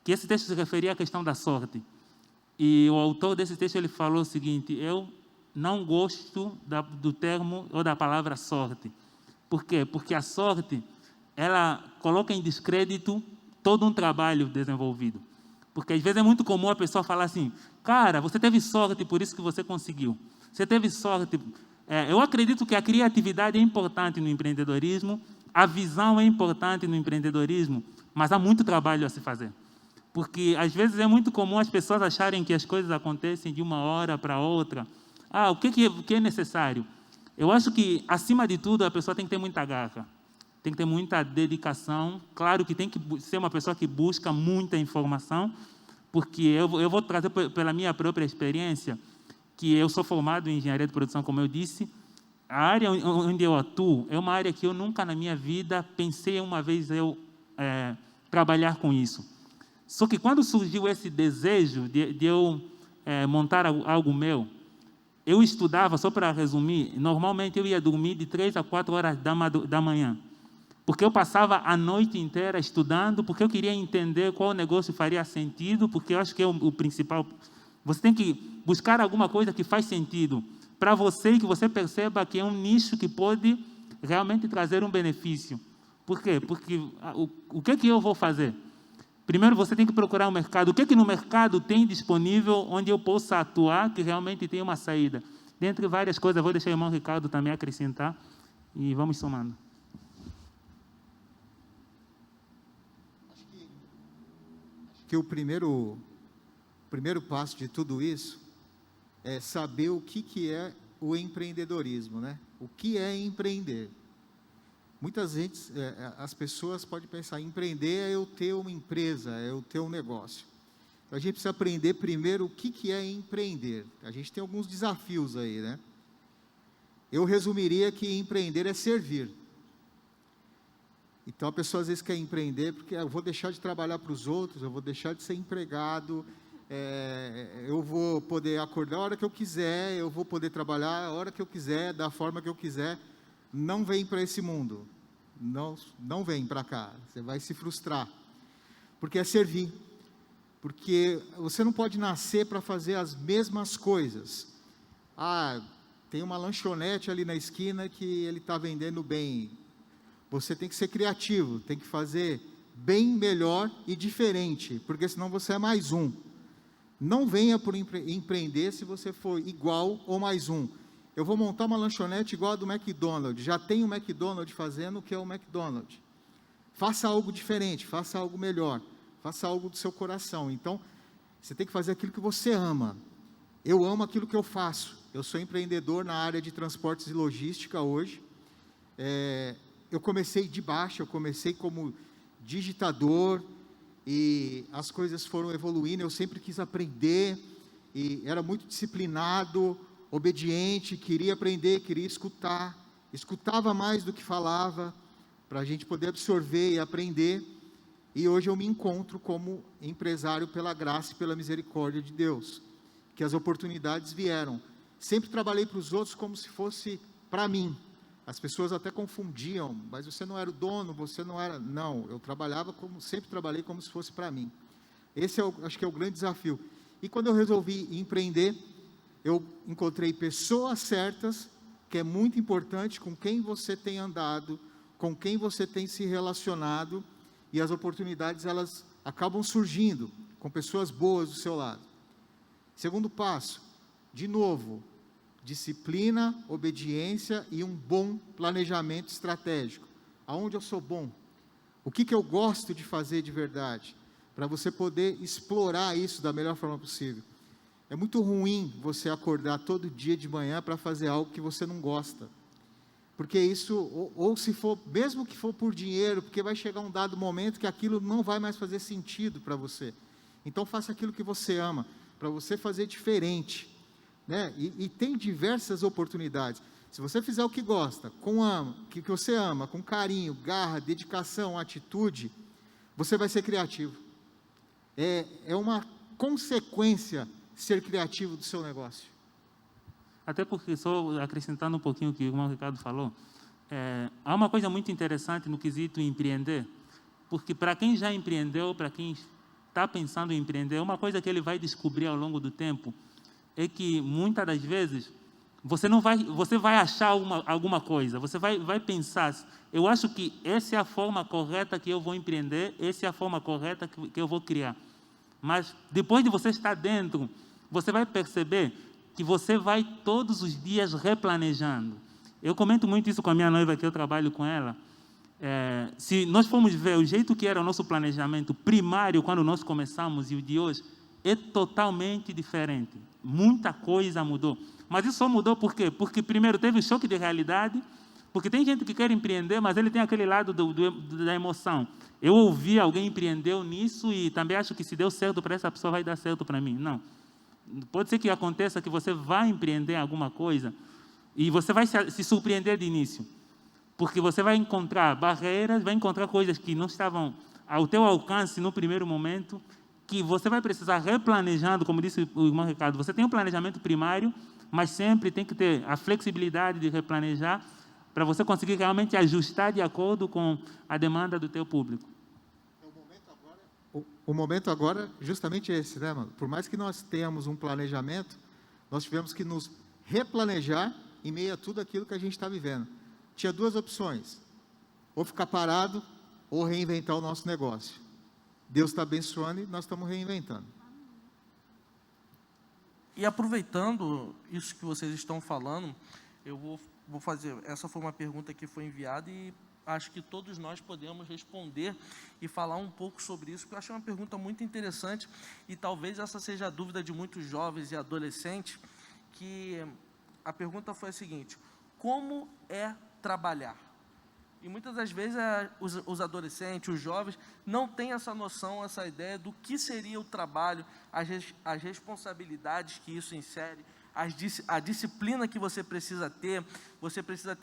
S3: que esse texto se referia à questão da sorte. E o autor desse texto ele falou o seguinte, eu não gosto do termo ou da palavra sorte. Por quê? Porque a sorte, ela coloca em descrédito todo um trabalho desenvolvido. Porque às vezes é muito comum a pessoa falar assim, cara, você teve sorte, por isso que você conseguiu. Você teve sorte. Eu acredito que a criatividade é importante no empreendedorismo, a visão é importante no empreendedorismo, mas há muito trabalho a se fazer. Porque às vezes é muito comum as pessoas acharem que as coisas acontecem de uma hora para outra. O que é necessário? Eu acho que, acima de tudo, a pessoa tem que ter muita garra, tem que ter muita dedicação. Claro que tem que ser uma pessoa que busca muita informação, porque eu vou trazer pela minha própria experiência, que eu sou formado em engenharia de produção, como eu disse. A área onde eu atuo é uma área que eu nunca na minha vida pensei uma vez eu trabalhar com isso. Só que quando surgiu esse desejo de eu montar algo meu, eu estudava, só para resumir, normalmente eu ia dormir de 3 a 4 horas da manhã, porque eu passava a noite inteira estudando, porque eu queria entender qual negócio faria sentido, porque eu acho que é o principal. Você tem que buscar alguma coisa que faz sentido para você e que você perceba que é um nicho que pode realmente trazer um benefício. Por quê? Porque o que eu vou fazer? Primeiro, você tem que procurar o mercado. O que no mercado tem disponível onde eu possa atuar, que realmente tem uma saída? Dentre várias coisas, vou deixar o irmão Ricardo também acrescentar e vamos somando.
S5: Acho que o primeiro passo de tudo isso é saber o que é o empreendedorismo, né? O que é empreender? Muitas vezes as pessoas podem pensar, empreender é eu ter uma empresa, é eu ter um negócio. Então, a gente precisa aprender primeiro o que é empreender. A gente tem alguns desafios aí, né? Eu resumiria que empreender é servir. Então, a pessoa às vezes quer empreender porque eu vou deixar de trabalhar para os outros, eu vou deixar de ser empregado, eu vou poder acordar a hora que eu quiser, eu vou poder trabalhar a hora que eu quiser, da forma que eu quiser. não vem para esse mundo. Não vem para cá. Você vai se frustrar. Porque é servir. Porque você não pode nascer para fazer as mesmas coisas. Tem uma lanchonete ali na esquina que ele está vendendo bem. Você tem que ser criativo, tem que fazer bem melhor e diferente, porque senão você é mais um. Não venha por empreender se você for igual ou mais um. Eu vou montar uma lanchonete igual a do McDonald's, já tem o McDonald's fazendo o que é o McDonald's. Faça algo diferente, faça algo melhor, faça algo do seu coração. Então, você tem que fazer aquilo que você ama. Eu amo aquilo que eu faço. Eu sou empreendedor na área de transportes e logística hoje. Eu comecei de baixo, eu comecei como digitador e as coisas foram evoluindo. Eu sempre quis aprender e era muito disciplinado, obediente, queria aprender, queria escutar. Escutava mais do que falava para a gente poder absorver e aprender. E hoje eu me encontro como empresário pela graça e pela misericórdia de Deus, que as oportunidades vieram. Sempre trabalhei para os outros como se fosse para mim. As pessoas até confundiam, mas você não era o dono, você não era... Não, eu sempre trabalhei como se fosse para mim. Esse acho que é o grande desafio. E quando eu resolvi empreender, eu encontrei pessoas certas, que é muito importante, com quem você tem andado, com quem você tem se relacionado, e as oportunidades, elas acabam surgindo, com pessoas boas do seu lado. Segundo passo, de novo, disciplina, obediência e um bom planejamento estratégico. Aonde eu sou bom? O que eu gosto de fazer de verdade? Para você poder explorar isso da melhor forma possível. É muito ruim você acordar todo dia de manhã para fazer algo que você não gosta. Porque isso, ou se for, mesmo que for por dinheiro, porque vai chegar um dado momento que aquilo não vai mais fazer sentido para você. Então faça aquilo que você ama, para você fazer diferente. Né? E tem diversas oportunidades. Se você fizer o que gosta, que você ama, com carinho, garra, dedicação, atitude, você vai ser criativo. É uma consequência ser criativo do seu negócio.
S3: Até porque, só acrescentando um pouquinho o que o irmão Ricardo falou, há uma coisa muito interessante no quesito empreender, porque para quem já empreendeu, para quem está pensando em empreender, uma coisa que ele vai descobrir ao longo do tempo é que muitas das vezes você vai achar alguma coisa, você vai pensar, eu acho que essa é a forma correta que eu vou empreender, essa é a forma correta que eu vou criar. Mas depois de você estar dentro, você vai perceber que você vai todos os dias replanejando. Eu comento muito isso com a minha noiva, que eu trabalho com ela. Se nós formos ver o jeito que era o nosso planejamento primário, quando nós começamos, e o de hoje, é totalmente diferente. Muita coisa mudou. Mas isso só mudou por quê? Porque primeiro teve o choque de realidade, porque tem gente que quer empreender, mas ele tem aquele lado da emoção. Eu ouvi alguém empreendeu nisso e também acho que se deu certo para essa pessoa, vai dar certo para mim. Não. Pode ser que aconteça que você vai empreender alguma coisa e você vai se surpreender de início. Porque você vai encontrar barreiras, vai encontrar coisas que não estavam ao teu alcance no primeiro momento, que você vai precisar replanejando, como disse o irmão Ricardo. Você tem um planejamento primário, mas sempre tem que ter a flexibilidade de replanejar para você conseguir realmente ajustar de acordo com a demanda do teu público.
S5: O momento agora é justamente esse, né, mano? Por mais que nós tenhamos um planejamento, nós tivemos que nos replanejar em meio a tudo aquilo que a gente está vivendo. Tinha duas opções, ou ficar parado, ou reinventar o nosso negócio. Deus está abençoando e nós estamos reinventando.
S1: E aproveitando isso que vocês estão falando, eu vou fazer, essa foi uma pergunta que foi enviada e acho que todos nós podemos responder e falar um pouco sobre isso, porque eu achei uma pergunta muito interessante e talvez essa seja a dúvida de muitos jovens e adolescentes, que a pergunta foi a seguinte: como é trabalhar? E muitas das vezes os adolescentes, os jovens, não têm essa noção, essa ideia do que seria o trabalho, as responsabilidades que isso insere, a disciplina que você precisa ter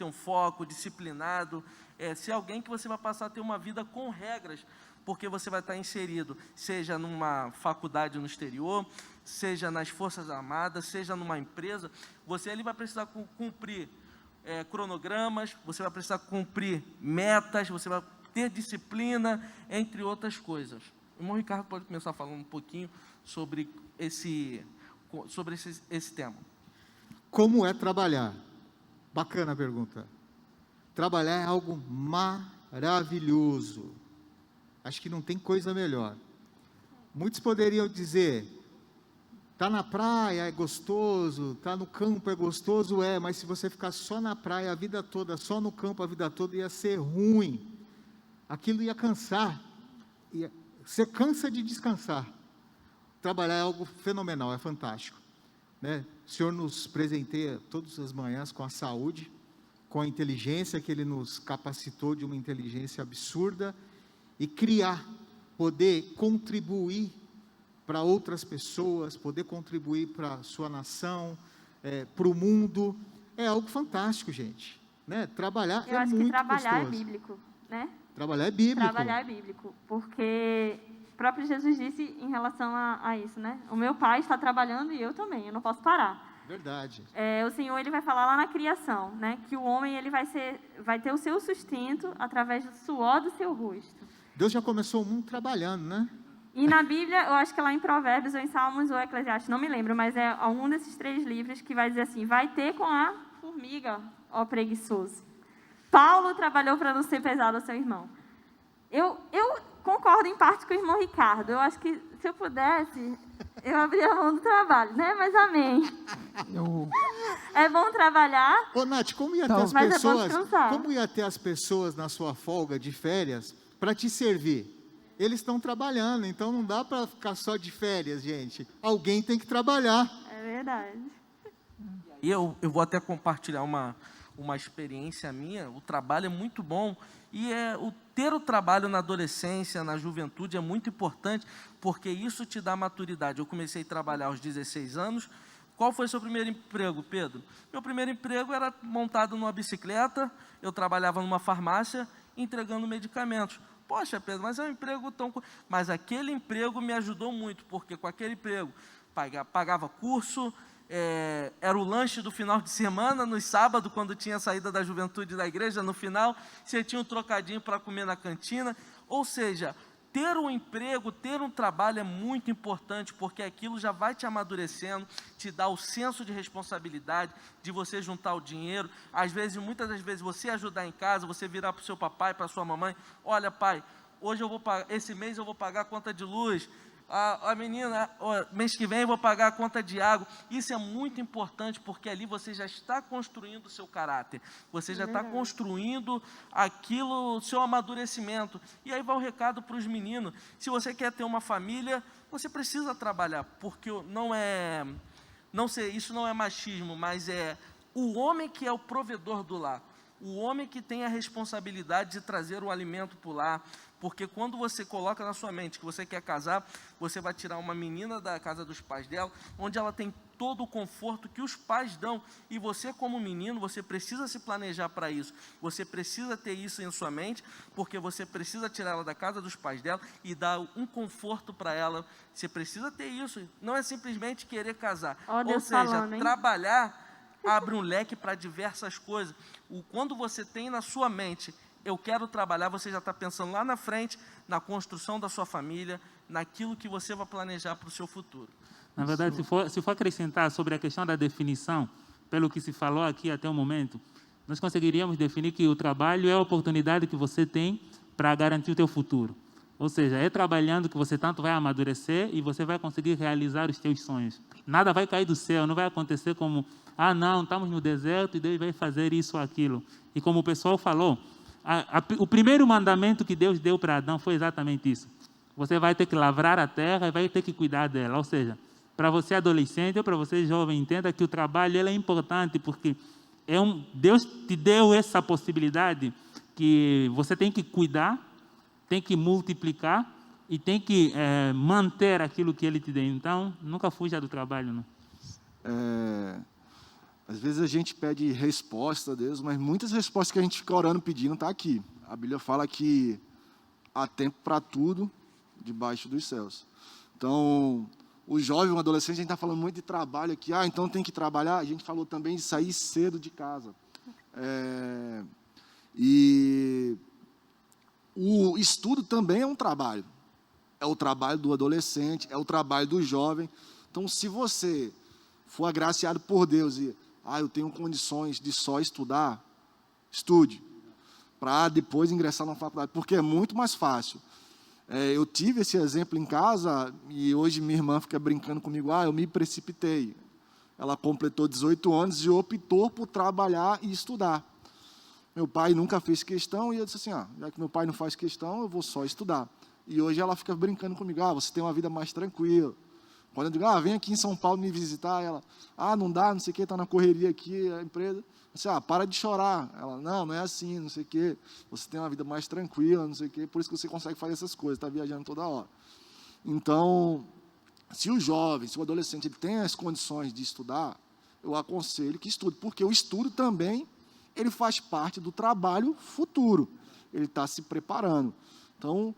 S1: um foco disciplinado, ser alguém que você vai passar a ter uma vida com regras, porque você vai estar inserido, seja numa faculdade no exterior, seja nas Forças Armadas, seja numa empresa, você ali vai precisar cumprir cronogramas, você vai precisar cumprir metas, você vai ter disciplina, entre outras coisas. O irmão Ricardo pode começar falando um pouquinho sobre esse tema.
S5: Como é trabalhar? Bacana a pergunta. Trabalhar é algo maravilhoso. Acho que não tem coisa melhor. Muitos poderiam dizer, tá na praia é gostoso, tá no campo é gostoso, mas se você ficar só na praia a vida toda, só no campo a vida toda, ia ser ruim. Aquilo ia cansar. Você cansa de descansar. Trabalhar é algo fenomenal, é fantástico, né? O Senhor nos presenteia todas as manhãs com a saúde, com a inteligência que Ele nos capacitou, de uma inteligência absurda, e criar, poder contribuir para outras pessoas, poder contribuir para a sua nação, para o mundo, é algo fantástico, gente, né? Trabalhar
S4: Eu
S5: é
S4: acho
S5: muito
S4: que trabalhar
S5: gostoso.
S4: é bíblico, né?
S5: Trabalhar é bíblico.
S4: Trabalhar é bíblico, porque o próprio Jesus disse em relação a isso, né? O meu pai está trabalhando e eu também, eu não posso parar.
S5: Verdade.
S4: O Senhor, ele vai falar lá na criação, né? Que o homem, ele vai ter o seu sustento através do suor do seu rosto.
S5: Deus já começou o mundo trabalhando, né?
S4: E na Bíblia, eu acho que lá em Provérbios, ou em Salmos, ou Eclesiastes, não me lembro, mas é algum desses 3 livros que vai dizer assim, vai ter com a formiga, ó preguiçoso. Paulo trabalhou para não ser pesado ao seu irmão. Eu concordo em parte com o irmão Ricardo. Eu acho que, se eu pudesse, eu abria a mão do trabalho, né? Mas amém. É bom trabalhar.
S5: Ô, Nath, como ia ter as
S4: mas
S5: pessoas,
S4: é bom descansar.
S5: como ia ter as pessoas na sua folga de férias para te servir? Eles estão trabalhando, então não dá para ficar só de férias, gente. Alguém tem que trabalhar.
S4: É verdade.
S1: E eu vou até compartilhar uma experiência minha. O trabalho é muito bom, e ter o trabalho na adolescência, na juventude, é muito importante, porque isso te dá maturidade. Eu comecei a trabalhar aos 16 anos. Qual foi o seu primeiro emprego, Pedro? Meu primeiro emprego era montado numa bicicleta, eu trabalhava numa farmácia, entregando medicamentos. Poxa, Pedro, mas é um emprego tão... Mas aquele emprego me ajudou muito, porque com aquele emprego pagava curso, era o lanche do final de semana, no sábado, quando tinha a saída da juventude da igreja, no final, você tinha um trocadinho para comer na cantina. Ou seja, ter um emprego, ter um trabalho é muito importante, porque aquilo já vai te amadurecendo, te dá o senso de responsabilidade, de você juntar o dinheiro. Às vezes, muitas das vezes, você ajudar em casa, você virar para o seu papai, para a sua mamãe, olha, pai, hoje eu vou pagar, esse mês eu vou pagar a conta de luz, a menina, mês que vem eu vou pagar a conta de água. Isso é muito importante, porque ali você já está construindo o seu caráter, você já está construindo aquilo, o seu amadurecimento. E aí vai o recado para os meninos: se você quer ter uma família, você precisa trabalhar, porque isso não é machismo, mas é o homem que é o provedor do lar, o homem que tem a responsabilidade de trazer o alimento para o lar. Porque quando você coloca na sua mente que você quer casar, você vai tirar uma menina da casa dos pais dela, onde ela tem todo o conforto que os pais dão, e você, como menino, você precisa se planejar para isso, você precisa ter isso em sua mente, porque você precisa tirar ela da casa dos pais dela e dar um conforto para ela. Você precisa ter isso, não é simplesmente querer casar. Ou seja, trabalhar abre um leque para diversas coisas. Quando você tem na sua mente, eu quero trabalhar, você já está pensando lá na frente, na construção da sua família, naquilo que você vai planejar para o seu futuro.
S3: Na verdade, se for acrescentar sobre a questão da definição, pelo que se falou aqui até o momento, nós conseguiríamos definir que o trabalho é a oportunidade que você tem para garantir o teu futuro. Ou seja, é trabalhando que você tanto vai amadurecer e você vai conseguir realizar os teus sonhos. Nada vai cair do céu, não vai acontecer como, não, estamos no deserto e Deus vai fazer isso ou aquilo. E como o pessoal falou, o primeiro mandamento que Deus deu para Adão foi exatamente isso. Você vai ter que lavrar a terra e vai ter que cuidar dela. Ou seja, para você adolescente ou para você jovem, entenda que o trabalho ele é importante, porque Deus te deu essa possibilidade que você tem que cuidar, tem que multiplicar e tem que manter aquilo que Ele te deu. Então, nunca fuja do trabalho, não.
S6: Às vezes a gente pede resposta a Deus, mas muitas respostas que a gente fica orando pedindo está aqui. A Bíblia fala que há tempo para tudo debaixo dos céus. Então, o jovem, o adolescente, a gente está falando muito de trabalho aqui. Então tem que trabalhar. A gente falou também de sair cedo de casa. E o estudo também é um trabalho. É o trabalho do adolescente, é o trabalho do jovem. Então, se você for agraciado por Deus e, eu tenho condições de só estudar, estude, para depois ingressar na faculdade, porque é muito mais fácil. Eu tive esse exemplo em casa, e hoje minha irmã fica brincando comigo, eu me precipitei. Ela completou 18 anos e optou por trabalhar e estudar. Meu pai nunca fez questão, e eu disse assim, já que meu pai não faz questão, eu vou só estudar. E hoje ela fica brincando comigo, você tem uma vida mais tranquila. Quando eu digo, vem aqui em São Paulo me visitar, ela, não dá, não sei o que, está na correria aqui, a empresa. Eu disse, para de chorar. Ela, não é assim, não sei o que, você tem uma vida mais tranquila, não sei o que, por isso que você consegue fazer essas coisas, está viajando toda hora. Então, se o jovem, se o adolescente, ele tem as condições de estudar, eu aconselho que estude, porque o estudo também, ele faz parte do trabalho futuro, ele está se preparando. Então,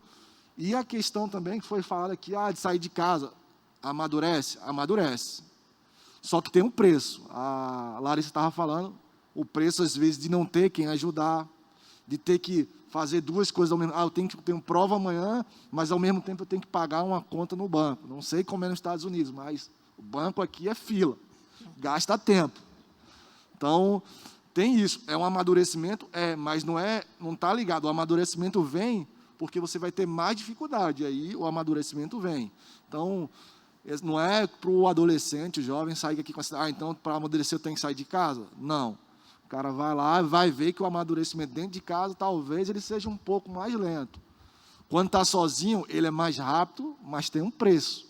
S6: e a questão também que foi falada aqui, de sair de casa, amadurece? Amadurece. Só que tem um preço. A Larissa estava falando, o preço, às vezes, de não ter quem ajudar, de ter que fazer duas coisas ao mesmo tempo. Eu tenho prova amanhã, mas, ao mesmo tempo, eu tenho que pagar uma conta no banco. Não sei como é nos Estados Unidos, mas o banco aqui é fila. Gasta tempo. Então, tem isso. É um amadurecimento? Mas não está ligado. O amadurecimento vem porque você vai ter mais dificuldade. Aí, o amadurecimento vem. Então, não é para o adolescente, o jovem, sair aqui com essa... então, para amadurecer, eu tenho que sair de casa? Não. O cara vai lá, vai ver que o amadurecimento dentro de casa, talvez ele seja um pouco mais lento. Quando está sozinho, ele é mais rápido, mas tem um preço.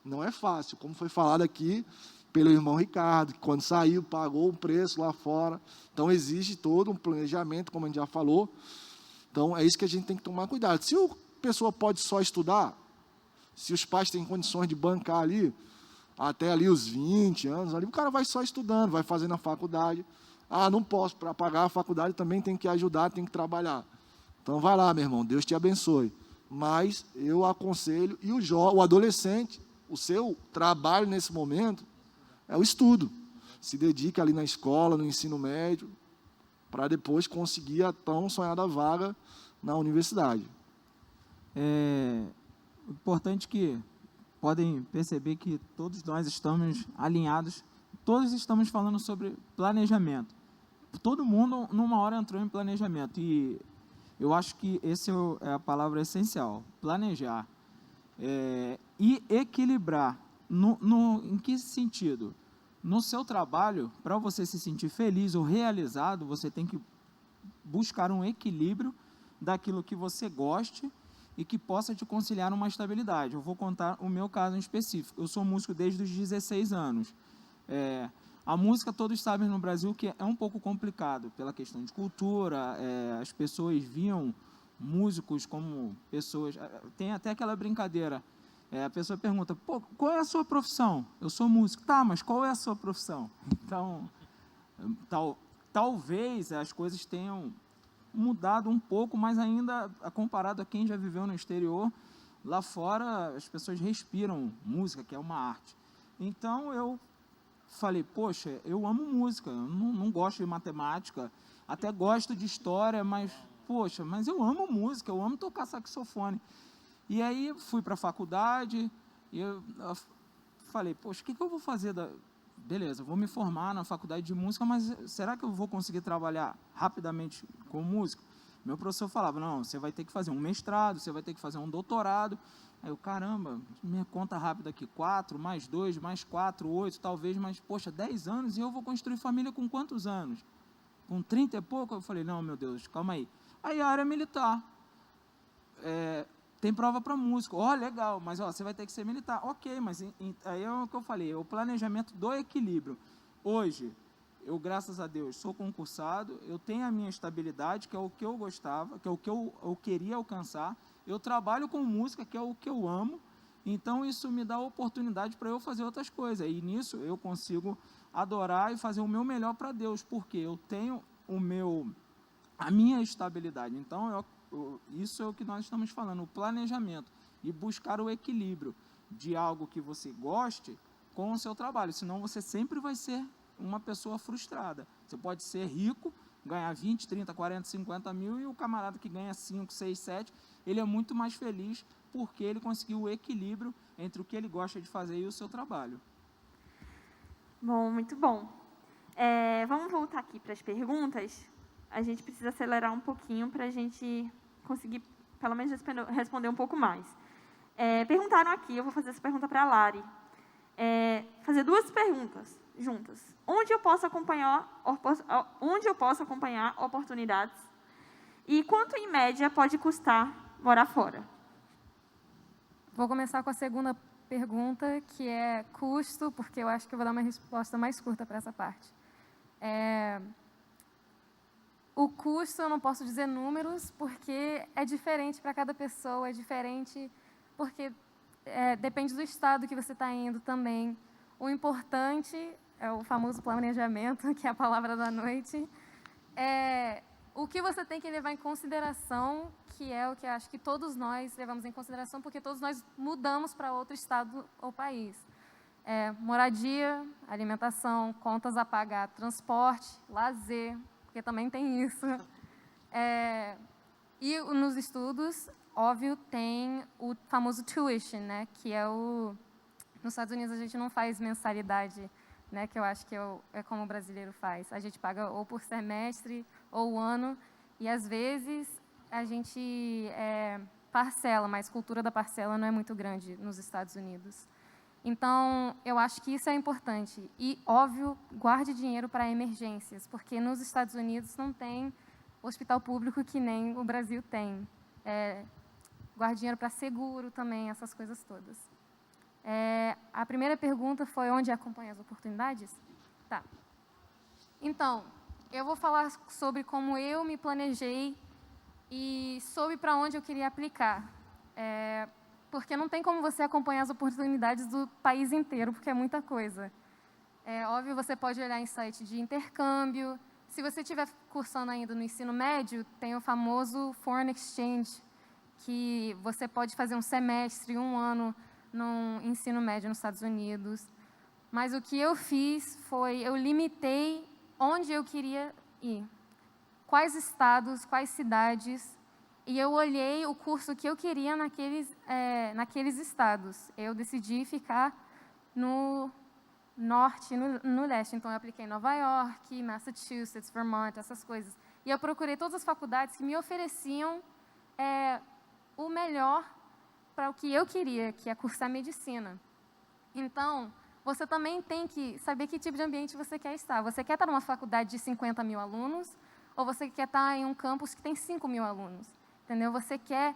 S6: Não é fácil, como foi falado aqui pelo irmão Ricardo, que quando saiu, pagou um preço lá fora. Então, existe todo um planejamento, como a gente já falou. Então, é isso que a gente tem que tomar cuidado. Se a pessoa pode só estudar, se os pais têm condições de bancar ali, até ali os 20 anos, ali, o cara vai só estudando, vai fazendo a faculdade. Não posso, para pagar a faculdade também tem que ajudar, tem que trabalhar. Então, vai lá, meu irmão, Deus te abençoe. Mas eu aconselho, e o adolescente, o seu trabalho nesse momento é o estudo. Se dedica ali na escola, no ensino médio, para depois conseguir a tão sonhada vaga na universidade.
S7: O importante é que podem perceber que todos nós estamos alinhados, todos estamos falando sobre planejamento. Todo mundo, numa hora, entrou em planejamento, e eu acho que essa é a palavra essencial, planejar. E equilibrar. Em que sentido? No seu trabalho, para você se sentir feliz ou realizado, você tem que buscar um equilíbrio daquilo que você goste e que possa te conciliar uma estabilidade. Eu vou contar o meu caso em específico. Eu sou músico desde os 16 anos. A música, todos sabem no Brasil que é um pouco complicado pela questão de cultura, as pessoas viam músicos como pessoas... Tem até aquela brincadeira, a pessoa pergunta, qual é a sua profissão? Eu sou músico. Tá, mas qual é a sua profissão? Então, talvez as coisas tenham mudado um pouco, mas ainda, comparado a quem já viveu no exterior, lá fora as pessoas respiram música, que é uma arte. Então, eu falei, poxa, eu amo música, eu não gosto de matemática, até gosto de história, mas eu amo música, eu amo tocar saxofone. E aí fui para a faculdade, e eu falei, poxa, o que eu vou fazer? Beleza, vou me formar na faculdade de música, mas será que eu vou conseguir trabalhar rapidamente com música? Meu professor falava, não, você vai ter que fazer um mestrado, você vai ter que fazer um doutorado. Aí eu, caramba, minha conta rápida aqui, 4, mais 2, mais 4, 8, talvez, mas, 10 anos, e eu vou construir família com quantos anos? Com 30 e pouco? Eu falei, não, meu Deus, calma aí. Aí a área militar, tem prova para músico, legal, mas você vai ter que ser militar. Ok, mas aí é o que eu falei, é o planejamento do equilíbrio. Hoje, eu, graças a Deus, sou concursado, eu tenho a minha estabilidade, que é o que eu gostava, que é o que eu queria alcançar. Eu trabalho com música, que é o que eu amo, então isso me dá a oportunidade para eu fazer outras coisas. E nisso eu consigo adorar e fazer o meu melhor para Deus, porque eu tenho a minha estabilidade. Então, isso é o que nós estamos falando, o planejamento, e buscar o equilíbrio de algo que você goste com o seu trabalho, senão você sempre vai ser uma pessoa frustrada. Você pode ser rico, ganhar 20, 30, 40, 50 mil, e o camarada que ganha 5, 6, 7, ele é muito mais feliz porque ele conseguiu o equilíbrio entre o que ele gosta de fazer e o seu trabalho.
S4: Bom, muito bom. Vamos voltar aqui para as perguntas. A gente precisa acelerar um pouquinho para a gente conseguir, pelo menos, responder um pouco mais. Perguntaram aqui, eu vou fazer essa pergunta para a Lari. Fazer duas perguntas juntas. Onde eu posso acompanhar oportunidades? E quanto, em média, pode custar morar fora?
S2: Vou começar com a segunda pergunta, que é custo, porque eu acho que eu vou dar uma resposta mais curta para essa parte. O custo, eu não posso dizer números, porque é diferente para cada pessoa, é diferente porque depende do estado que você está indo também. O importante é o famoso planejamento, que é a palavra da noite. O que você tem que levar em consideração, que é o que eu acho que todos nós levamos em consideração, porque todos nós mudamos para outro estado ou país. Moradia, alimentação, contas a pagar, transporte, lazer, porque também tem isso. E nos estudos, óbvio, tem o famoso tuition, né, que é nos Estados Unidos a gente não faz mensalidade, né, que eu acho que é como o brasileiro faz. A gente paga ou por semestre ou ano, e às vezes a gente parcela, mas a cultura da parcela não é muito grande nos Estados Unidos. Então, eu acho que isso é importante. E, óbvio, guarde dinheiro para emergências, porque nos Estados Unidos não tem hospital público que nem o Brasil tem. Guarde dinheiro para seguro também, essas coisas todas. A primeira pergunta foi onde acompanha as oportunidades? Tá. Então, eu vou falar sobre como eu me planejei e sobre para onde eu queria aplicar. Porque não tem como você acompanhar as oportunidades do país inteiro, porque é muita coisa. Óbvio, você pode olhar em site de intercâmbio. Se você estiver cursando ainda no ensino médio, tem o famoso Foreign Exchange, que você pode fazer um semestre, um ano no ensino médio nos Estados Unidos. Mas o que eu fiz foi, eu limitei onde eu queria ir. Quais estados, quais cidades, e eu olhei o curso que eu queria naqueles estados. Eu decidi ficar no norte, no leste. Então, eu apliquei em Nova York, Massachusetts, Vermont, essas coisas. E eu procurei todas as faculdades que me ofereciam o melhor para o que eu queria, que é cursar medicina. Então, você também tem que saber que tipo de ambiente você quer estar. Você quer estar numa faculdade de 50 mil alunos ou você quer estar em um campus que tem 5 mil alunos? Entendeu? Você quer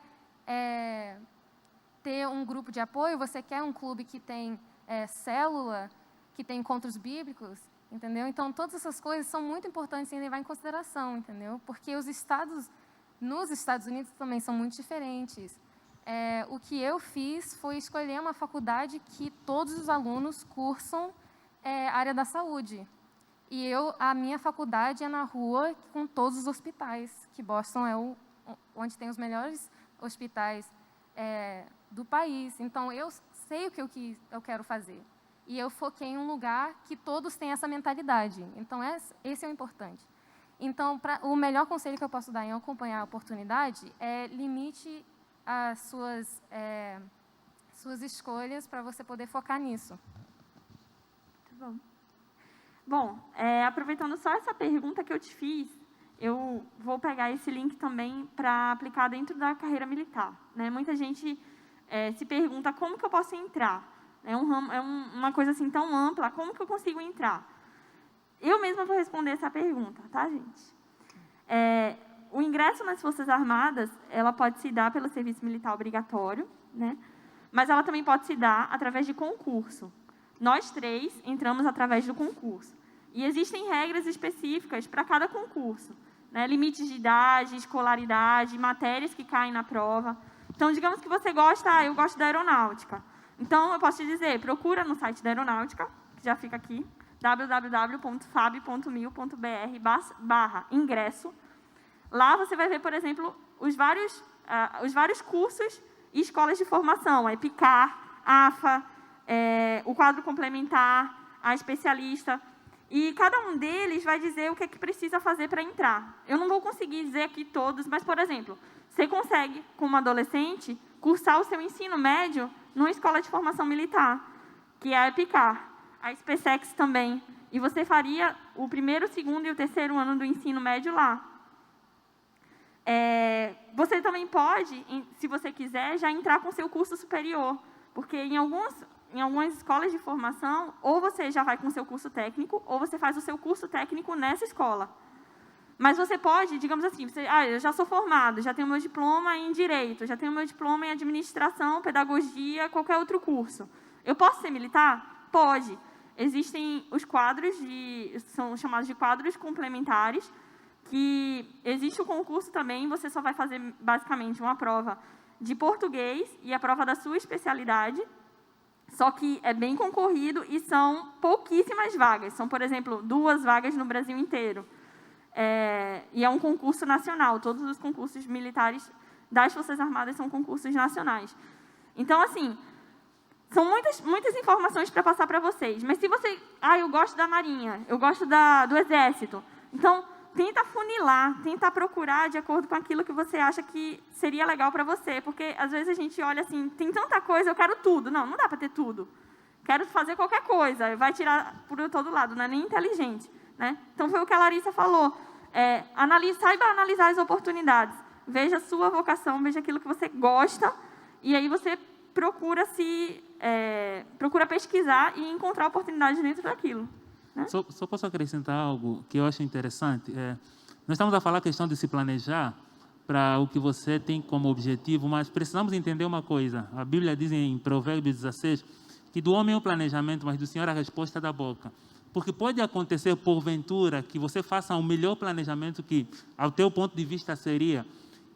S2: ter um grupo de apoio, você quer um clube que tem célula, que tem encontros bíblicos, entendeu? Então, todas essas coisas são muito importantes em levar em consideração, entendeu? Porque os estados, nos Estados Unidos, também são muito diferentes. O que eu fiz foi escolher uma faculdade que todos os alunos cursam área da saúde. E a minha faculdade é na rua com todos os hospitais, que Boston é onde tem os melhores hospitais do país. Então, eu sei o que eu quero fazer. E eu foquei em um lugar que todos têm essa mentalidade. Então, esse é o importante. Então, o melhor conselho que eu posso dar em acompanhar a oportunidade é limite as suas escolhas para você poder focar nisso.
S4: Muito bom. Bom, aproveitando só essa pergunta que eu te fiz, eu vou pegar esse link também para aplicar dentro da carreira militar, né? Muita gente se pergunta como que eu posso entrar. Uma coisa assim tão ampla, como que eu consigo entrar? Eu mesma vou responder essa pergunta, tá, gente? O ingresso nas Forças Armadas, ela pode se dar pelo serviço militar obrigatório, né? Mas ela também pode se dar através de concurso. Nós 3 entramos através do concurso. E existem regras específicas para cada concurso, né? Limites de idade, escolaridade, matérias que caem na prova. Então, digamos que você gosta, eu gosto da aeronáutica. Então, eu posso te dizer, procura no site da aeronáutica, que já fica aqui, www.fab.mil.br/ingresso. Lá você vai ver, por exemplo, os vários cursos e escolas de formação. PICAR, AFA, o quadro complementar, a especialista. E cada um deles vai dizer o que é que precisa fazer para entrar. Eu não vou conseguir dizer aqui todos, mas, por exemplo, você consegue, como adolescente, cursar o seu ensino médio numa escola de formação militar, que é a EPICAR, a SpaceX também. E você faria o primeiro, o segundo e o terceiro ano do ensino médio lá. Você também pode, se você quiser, já entrar com o seu curso superior, porque em algumas escolas de formação, ou você já vai com o seu curso técnico, ou você faz o seu curso técnico nessa escola. Mas você pode, digamos assim, eu já sou formado, já tenho meu diploma em Direito, já tenho meu diploma em Administração, Pedagogia, qualquer outro curso. Eu posso ser militar? Pode. Existem os quadros, são chamados de quadros complementares, que existe o concurso também, você só vai fazer basicamente uma prova de português e a prova da sua especialidade, só que é bem concorrido e são pouquíssimas vagas. São, por exemplo, 2 vagas no Brasil inteiro. E é um concurso nacional. Todos os concursos militares das Forças Armadas são concursos nacionais. Então, assim, são muitas informações para passar para vocês. Mas se você... eu gosto da Marinha, eu gosto do Exército. Então, tenta funilar, tenta procurar de acordo com aquilo que você acha que seria legal para você. Porque, às vezes, a gente olha assim, tem tanta coisa, eu quero tudo. Não dá para ter tudo. Quero fazer qualquer coisa. Vai tirar por todo lado, não é nem inteligente. Né? Então, foi o que a Larissa falou. Saiba analisar as oportunidades. Veja a sua vocação, veja aquilo que você gosta. E aí você procura pesquisar e encontrar oportunidades dentro daquilo. Né?
S3: Só posso acrescentar algo que eu acho interessante. Nós estamos a falar a questão de se planejar para o que você tem como objetivo, mas precisamos entender uma coisa. A Bíblia diz em Provérbios 16 que do homem é o planejamento, mas do Senhor a resposta da boca. Porque pode acontecer, porventura, que você faça o melhor planejamento que, ao teu ponto de vista, seria,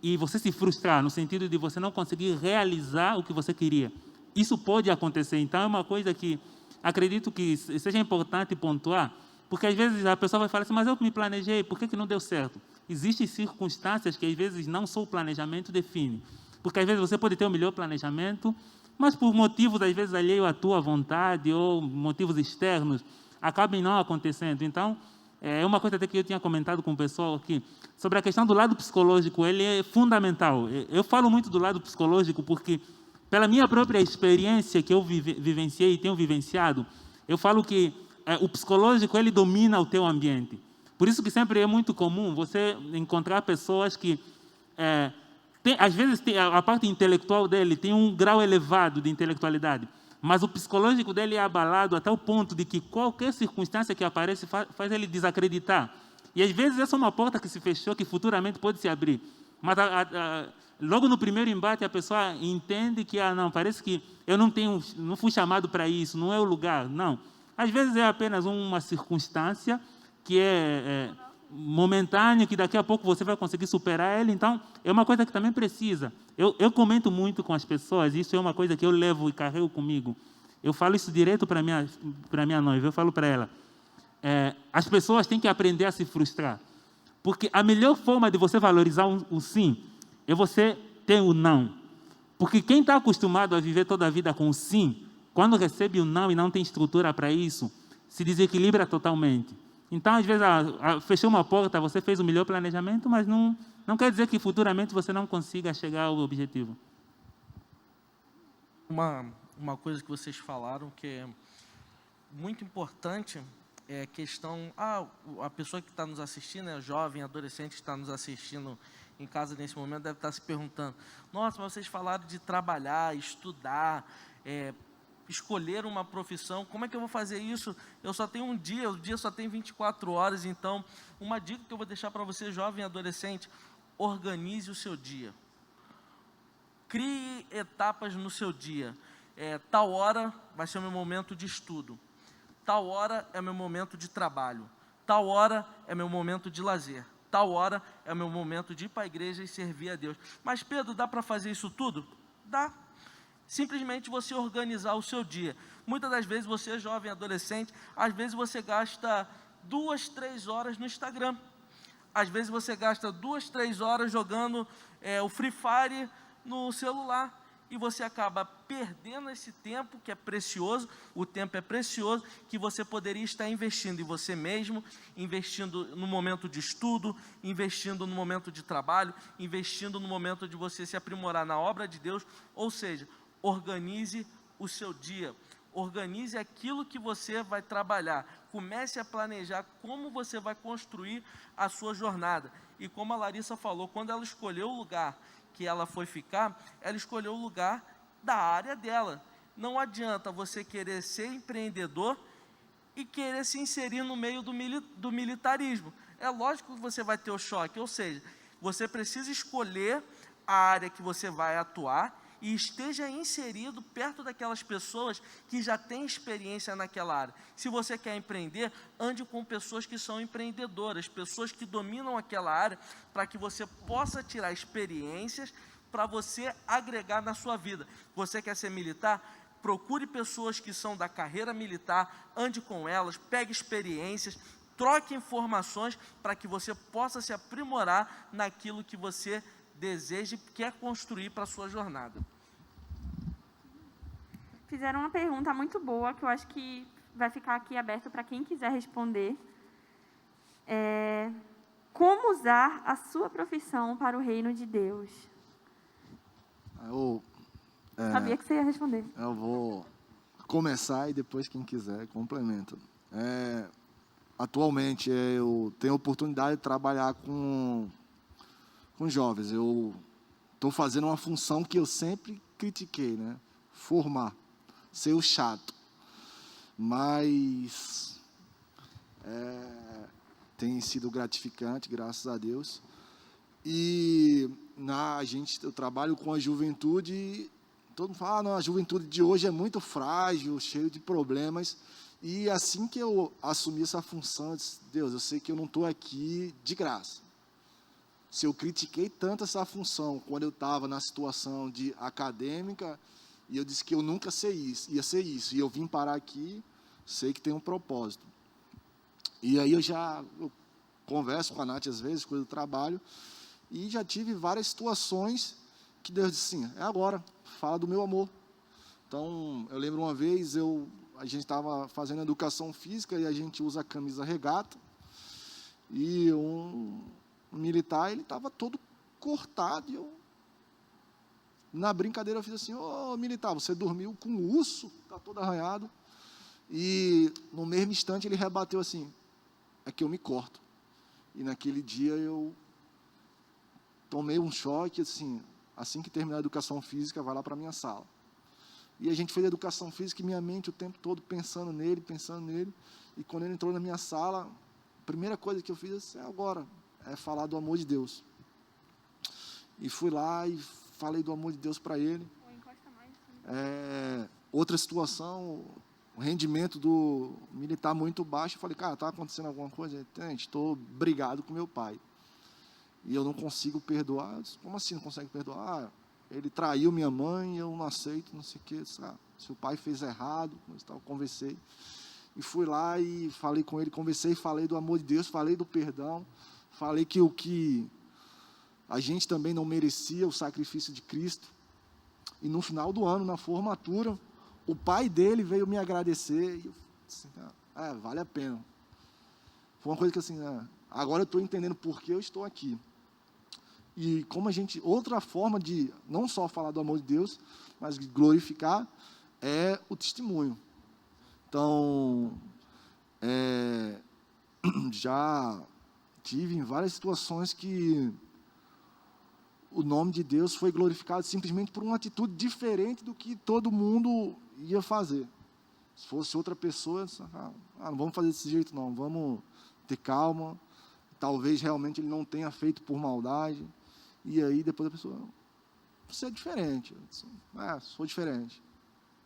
S3: e você se frustrar, no sentido de você não conseguir realizar o que você queria. Isso pode acontecer. Então, é uma coisa que acredito que seja importante pontuar, porque às vezes a pessoa vai falar assim, mas eu me planejei, por que não deu certo? Existem circunstâncias que às vezes não só o planejamento define. Porque às vezes você pode ter o melhor planejamento, mas por motivos às vezes alheio à tua vontade ou motivos externos, acabem não acontecendo. Então, é uma coisa até que eu tinha comentado com o pessoal aqui, sobre a questão do lado psicológico, ele é fundamental. Eu falo muito do lado psicológico porque, pela minha própria experiência que eu vivenciei e tenho vivenciado, eu falo que o psicológico, ele domina o teu ambiente. Por isso que sempre é muito comum você encontrar pessoas que, às vezes, a parte intelectual dele tem um grau elevado de intelectualidade, mas o psicológico dele é abalado até o ponto de que qualquer circunstância que aparece faz ele desacreditar. E às vezes essa é uma porta que se fechou, que futuramente pode se abrir. Mas logo no primeiro embate a pessoa entende que, não, parece que eu não fui chamado para isso, não é o lugar. Não. Às vezes é apenas uma circunstância que é momentânea, que daqui a pouco você vai conseguir superar ela. Então, é uma coisa que também precisa. Eu comento muito com as pessoas, isso é uma coisa que eu levo e carrego comigo. Eu falo isso direto para minha noiva, eu falo para ela, as pessoas têm que aprender a se frustrar. Porque a melhor forma de você valorizar o sim é você ter o não. Porque quem está acostumado a viver toda a vida com o sim, quando recebe o não e não tem estrutura para isso, se desequilibra totalmente. Então, às vezes, fechou uma porta, você fez o melhor planejamento, mas não quer dizer que futuramente você não consiga chegar ao objetivo.
S1: Uma coisa que vocês falaram que é muito importante é a questão... a pessoa que está nos assistindo, jovem, adolescente que está nos assistindo em casa nesse momento, deve estar se perguntando, nossa, mas vocês falaram de trabalhar, estudar, escolher uma profissão, como é que eu vou fazer isso? Eu só tenho um dia, o dia só tem 24 horas, então, uma dica que eu vou deixar para você, jovem e adolescente, organize o seu dia. Crie etapas no seu dia. Tal hora vai ser o meu momento de estudo. Tal hora é meu momento de trabalho. Tal hora é meu momento de lazer. Tal hora é meu momento de ir para a igreja e servir a Deus. Mas, Pedro, dá para fazer isso tudo? Dá. Simplesmente você organizar o seu dia. Muitas das vezes você, jovem, adolescente, às vezes você gasta 2, 3 horas no Instagram. Às vezes você gasta 2, 3 horas jogando o Free Fire no celular. e você acaba perdendo esse tempo que é precioso, o tempo é precioso, que você poderia estar investindo em você mesmo, investindo no momento de estudo, investindo no momento de trabalho, investindo no momento de você se aprimorar na obra de Deus. Ou seja, organize o seu dia, organize aquilo que você vai trabalhar, comece a planejar como você vai construir a sua jornada. E como a Larissa falou, quando ela escolheu o lugar que ela foi ficar, ela escolheu o lugar da área dela. Não adianta você querer ser empreendedor e querer se inserir no meio do militarismo. É lógico que você vai ter o choque, ou seja, você precisa escolher a área que você vai atuar e esteja inserido perto daquelas pessoas que já têm experiência naquela área. Se você quer empreender, ande com pessoas que são empreendedoras, pessoas que dominam aquela área, para que você possa tirar experiências para você agregar na sua vida. Você quer ser militar? Procure pessoas que são da carreira militar, ande com elas, pegue experiências, troque informações para que você possa se aprimorar naquilo que você deseja e quer construir para a sua jornada.
S4: Fizeram uma pergunta muito boa, que eu acho que vai ficar aqui aberto para quem quiser responder. Como usar a sua profissão para o reino de Deus? Sabia que você ia responder.
S6: Eu vou começar e depois quem quiser complementa. Atualmente eu tenho a oportunidade de trabalhar com jovens. Eu estou fazendo uma função que eu sempre critiquei, né? Formar, ser o chato. Mas tem sido gratificante, graças a Deus. E eu trabalho com a juventude e todo mundo fala, não, a juventude de hoje é muito frágil, cheio de problemas. E assim que eu assumi essa função, eu disse, Deus, eu sei que eu não estou aqui de graça. Se eu critiquei tanto essa função quando eu estava na situação de acadêmica, e eu disse que eu nunca ia ser isso, e eu vim parar aqui, sei que tem um propósito. E aí eu converso com a Nath às vezes, coisa do trabalho, e já tive várias situações que Deus disse assim, é agora, fala do meu amor. Então, eu lembro uma vez, a gente estava fazendo educação física, e a gente usa a camisa regata, e um militar, ele estava todo cortado, e na brincadeira eu fiz assim, militar, você dormiu com um urso, está todo arranhado, e no mesmo instante ele rebateu assim, é que eu me corto. E naquele dia eu tomei um choque, assim que terminar a educação física, vai lá para a minha sala. E a gente fez a educação física e minha mente o tempo todo pensando nele, e quando ele entrou na minha sala, a primeira coisa que eu fiz agora é falar do amor de Deus. E fui lá e falei do amor de Deus para ele. Outra situação, o rendimento do militar muito baixo, eu falei, cara, está acontecendo alguma coisa? Estou brigado com meu pai. E eu não consigo perdoar. Eu disse, como assim não consegue perdoar? Ele traiu minha mãe, eu não aceito, não sei o quê. Se o pai fez errado, eu conversei. E fui lá e falei com ele, conversei, falei do amor de Deus, falei do perdão, falei que o que a gente também não merecia, o sacrifício de Cristo. E no final do ano, na formatura, o pai dele veio me agradecer. E eu disse, vale a pena. Foi uma coisa que agora eu estou entendendo por que eu estou aqui. E como outra forma de não só falar do amor de Deus, mas de glorificar, é o testemunho. Então, já tive em várias situações que o nome de Deus foi glorificado simplesmente por uma atitude diferente do que todo mundo ia fazer. Se fosse outra pessoa, não vamos fazer desse jeito não, vamos ter calma, talvez realmente ele não tenha feito por maldade, e aí depois a pessoa, você é diferente. Eu disse, sou diferente,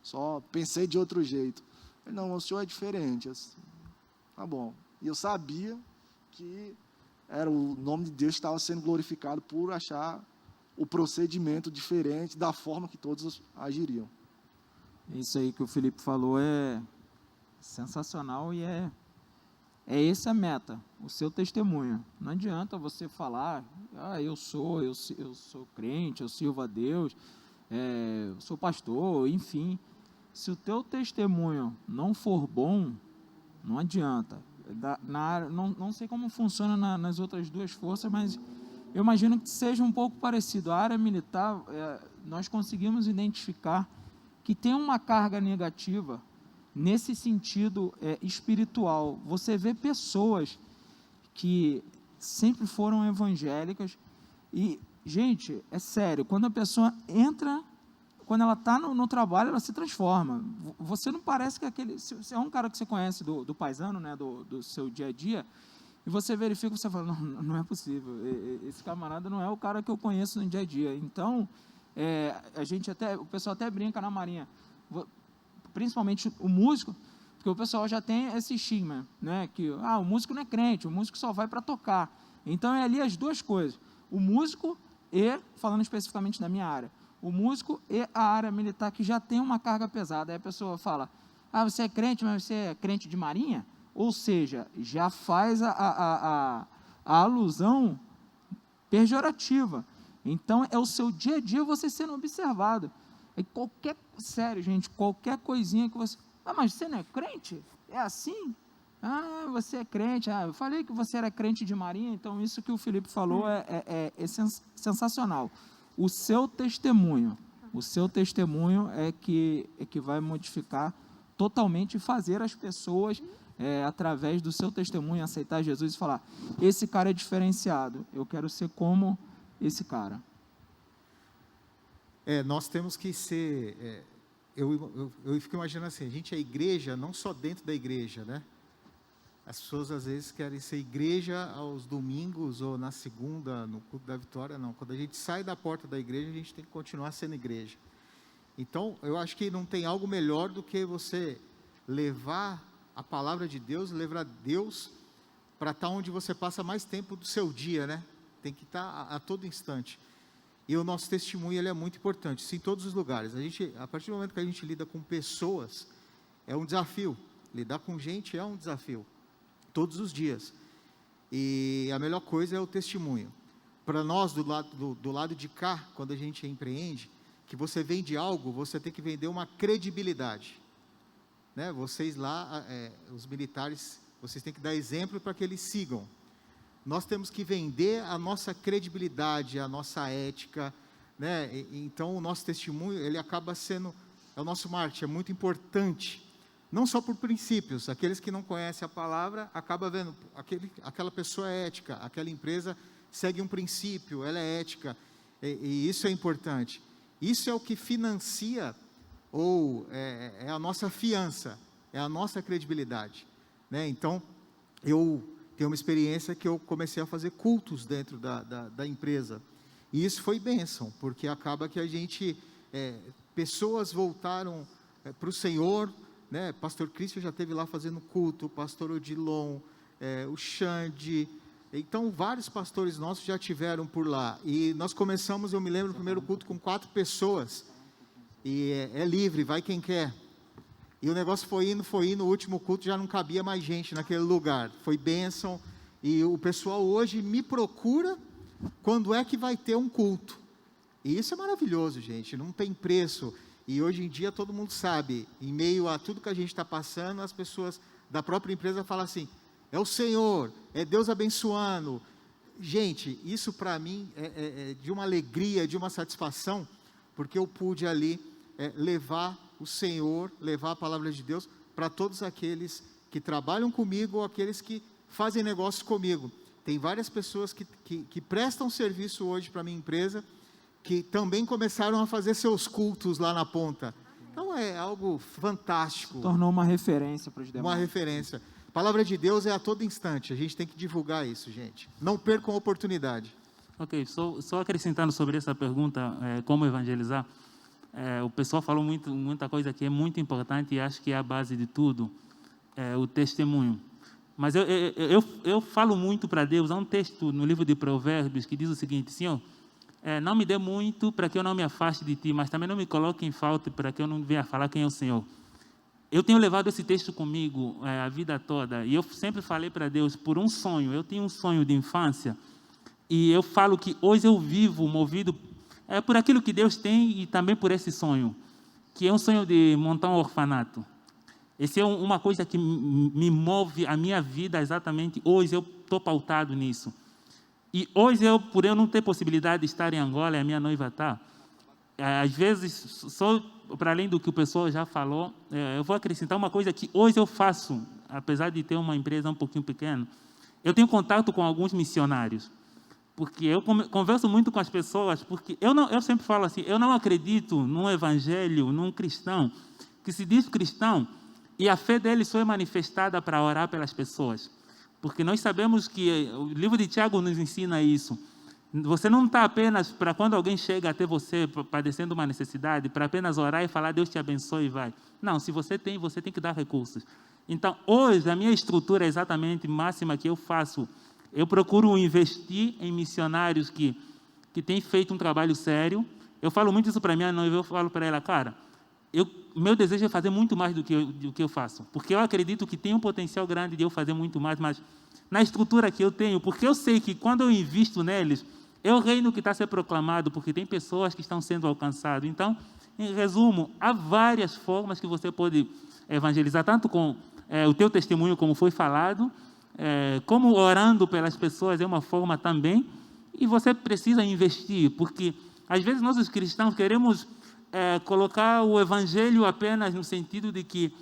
S6: só pensei de outro jeito. Ele, não, o senhor é diferente. Eu disse, tá bom. E eu sabia que era o nome de Deus que estava sendo glorificado por achar o procedimento diferente da forma que todos agiriam.
S7: Isso aí que o Felipe falou é sensacional e é essa a meta, o seu testemunho. Não adianta você falar, eu sou crente, eu sirvo a Deus. sou pastor, enfim. Se o teu testemunho não for bom, não adianta. Na área, não sei como funciona nas outras duas forças, mas eu imagino que seja um pouco parecido. A área militar, nós conseguimos identificar que tem uma carga negativa nesse sentido espiritual. Você vê pessoas que sempre foram evangélicas e, gente, é sério, quando a pessoa entra, quando ela está no trabalho, ela se transforma. Você não parece que se é um cara que você conhece do paisano, né, do seu dia a dia, e você verifica, você fala, não é possível, esse camarada não é o cara que eu conheço no dia a dia. Então, o pessoal até brinca na Marinha, principalmente o músico, porque o pessoal já tem esse estigma, né, que o músico não é crente, o músico só vai para tocar. Então, é ali as duas coisas, o músico e, falando especificamente da minha área, o músico e a área militar, que já tem uma carga pesada. Aí a pessoa fala, você é crente, mas você é crente de marinha? Ou seja, já faz a alusão pejorativa. Então, é o seu dia a dia você sendo observado. E sério, gente, qualquer coisinha que você... mas você não é crente? É assim? Você é crente. Eu falei que você era crente de marinha, então isso que o Felipe falou é sensacional. O seu testemunho é que vai modificar totalmente e fazer as pessoas, através do seu testemunho, aceitar Jesus e falar, esse cara é diferenciado, eu quero ser como esse cara.
S5: Nós temos que ser... eu fico imaginando assim, a gente é igreja não só dentro da igreja, né? As pessoas às vezes querem ser igreja aos domingos ou na segunda, no culto da vitória, não. Quando a gente sai da porta da igreja, a gente tem que continuar sendo igreja. Então, eu acho que não tem algo melhor do que você levar a palavra de Deus, levar Deus para estar onde você passa mais tempo do seu dia, né? Tem que estar a todo instante. E o nosso testemunho, ele é muito importante, isso em todos os lugares. A partir do momento que a gente lida com pessoas, é um desafio. Lidar com gente é um desafio. Todos os dias. E a melhor coisa é o testemunho. Para nós, do lado de cá, quando a gente empreende, que você vende algo, você tem que vender uma credibilidade. Né? Vocês lá, os militares, vocês têm que dar exemplo para que eles sigam. Nós temos que vender a nossa credibilidade, a nossa ética, né? Então, o nosso testemunho, ele acaba sendo, é o nosso marketing, é muito importante. Não só por princípios, aqueles que não conhecem a palavra, acaba vendo, aquela pessoa é ética, aquela empresa segue um princípio, ela é ética, e isso é importante. Isso é o que financia, ou é a nossa fiança, é a nossa credibilidade, né? Então, eu tenho uma experiência que eu comecei a fazer cultos dentro da empresa, e isso foi bênção, porque acaba que a gente, pessoas voltaram para o Senhor, né? Pastor Cristian já esteve lá fazendo culto, o pastor Odilon, o Xande, então vários pastores nossos já tiveram por lá, e nós começamos, eu me lembro, o primeiro culto com 4 pessoas, e é livre, vai quem quer, e o negócio foi indo, o último culto já não cabia mais gente naquele lugar, foi bênção, e o pessoal hoje me procura, quando é que vai ter um culto, e isso é maravilhoso, gente, não tem preço. E hoje em dia todo mundo sabe, em meio a tudo que a gente está passando, as pessoas da própria empresa falam assim, é o Senhor, é Deus abençoando. Gente, isso para mim é de uma alegria, de uma satisfação, porque eu pude ali levar o Senhor, levar a palavra de Deus para todos aqueles que trabalham comigo ou aqueles que fazem negócio comigo. Tem várias pessoas que prestam serviço hoje para a minha empresa, que também começaram a fazer seus cultos lá na ponta. Então é algo fantástico.
S7: Se tornou uma referência para os demais.
S5: Uma referência. A palavra de Deus é a todo instante, a gente tem que divulgar isso, gente. Não percam a oportunidade.
S3: Ok, só acrescentando sobre essa pergunta, como evangelizar, o pessoal falou muita coisa que é muito importante e acho que é a base de tudo, o testemunho. Mas eu falo muito para Deus, há um texto no livro de Provérbios que diz o seguinte: Senhor, não me dê muito para que eu não me afaste de Ti, mas também não me coloque em falta para que eu não venha falar quem é o Senhor. Eu tenho levado esse texto comigo a vida toda, e eu sempre falei para Deus por um sonho. Eu tinha um sonho de infância, e eu falo que hoje eu vivo movido por aquilo que Deus tem e também por esse sonho, que é um sonho de montar um orfanato. Essa é uma coisa que me move a minha vida exatamente hoje. Eu estou pautado nisso. E hoje, por eu não ter possibilidade de estar em Angola, a minha noiva está, às vezes, só para além do que o pessoal já falou, eu vou acrescentar uma coisa que hoje eu faço, apesar de ter uma empresa um pouquinho pequena, eu tenho contato com alguns missionários, porque eu converso muito com as pessoas, porque eu sempre falo assim, eu não acredito num evangelho, num cristão, que se diz cristão, e a fé dele só é manifestada para orar pelas pessoas. Porque nós sabemos que o livro de Tiago nos ensina isso. Você não está apenas para quando alguém chega até você padecendo uma necessidade, para apenas orar e falar, Deus te abençoe e vai. Não, se você tem que dar recursos. Então, hoje, a minha estrutura é exatamente máxima que eu faço. Eu procuro investir em missionários que têm feito um trabalho sério. Eu falo muito isso para minha noiva, eu falo para ela, cara, meu desejo é fazer muito mais do que eu faço, porque eu acredito que tem um potencial grande de eu fazer muito mais, mas na estrutura que eu tenho, porque eu sei que quando eu invisto neles, é o reino que está sendo proclamado, porque tem pessoas que estão sendo alcançadas. Então, em resumo, há várias formas que você pode evangelizar, tanto com o teu testemunho, como foi falado, como orando pelas pessoas é uma forma também, e você precisa investir, porque às vezes nós os cristãos queremos colocar o evangelho apenas no sentido de que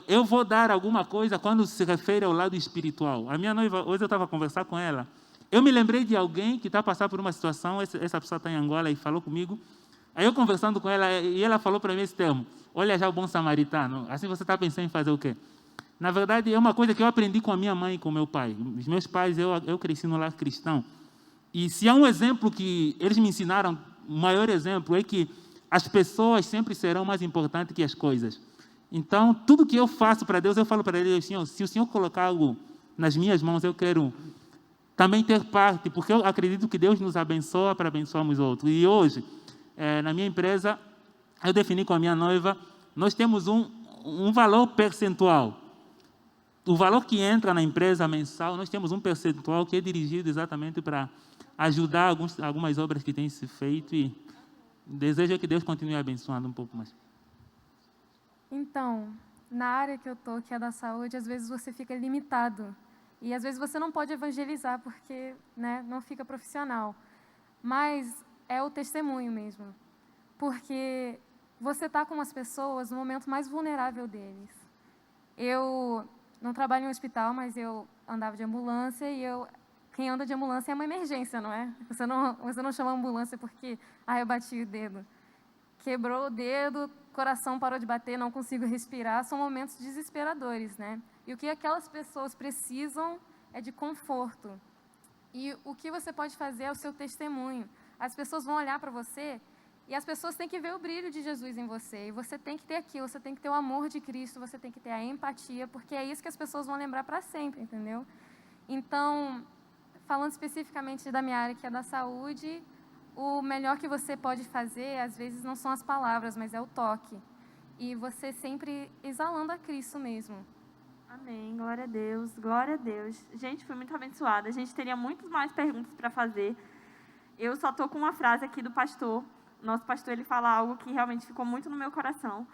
S3: eu vou dar alguma coisa quando se refere ao lado espiritual. A minha noiva, hoje eu estava conversando com ela, eu me lembrei de alguém que está passando por uma situação, essa pessoa está em Angola e falou comigo, aí eu conversando com ela, e ela falou para mim esse termo, olha já o bom samaritano, assim você está pensando em fazer o quê? Na verdade, é uma coisa que eu aprendi com a minha mãe e com o meu pai. Os meus pais, eu cresci no lar cristão, e se há um exemplo que eles me ensinaram, o maior exemplo é que as pessoas sempre serão mais importantes que as coisas. Então, tudo que eu faço para Deus, eu falo para Ele, Senhor, se o Senhor colocar algo nas minhas mãos, eu quero também ter parte, porque eu acredito que Deus nos abençoa para abençoarmos outros. E hoje, na minha empresa, eu defini com a minha noiva, nós temos um valor percentual. O valor que entra na empresa mensal, nós temos um percentual que é dirigido exatamente para ajudar algumas obras que têm se feito e desejo que Deus continue abençoando um pouco mais.
S2: Então, na área que eu estou, que é da saúde, às vezes você fica limitado. E às vezes você não pode evangelizar porque não fica profissional. Mas é o testemunho mesmo. Porque você está com as pessoas no momento mais vulnerável deles. Eu não trabalho em um hospital, mas eu andava de ambulância e quem anda de ambulância é uma emergência, não é? Você não chama ambulância porque, eu bati o dedo. Quebrou o dedo, coração parou de bater, não consigo respirar. São momentos desesperadores, né? E o que aquelas pessoas precisam é de conforto. E o que você pode fazer é o seu testemunho. As pessoas vão olhar para você e as pessoas têm que ver o brilho de Jesus em você. E você tem que ter aquilo, você tem que ter o amor de Cristo, você tem que ter a empatia, porque é isso que as pessoas vão lembrar para sempre, entendeu? Então, falando especificamente da minha área, que é da saúde, o melhor que você pode fazer, às vezes, não são as palavras, mas é o toque. E você sempre exalando a Cristo mesmo.
S4: Amém, glória a Deus, glória a Deus. Gente, fui muito abençoada. A gente teria muitas mais perguntas para fazer. Eu só estou com uma frase aqui do pastor. Nosso pastor, ele fala algo que realmente ficou muito no meu coração.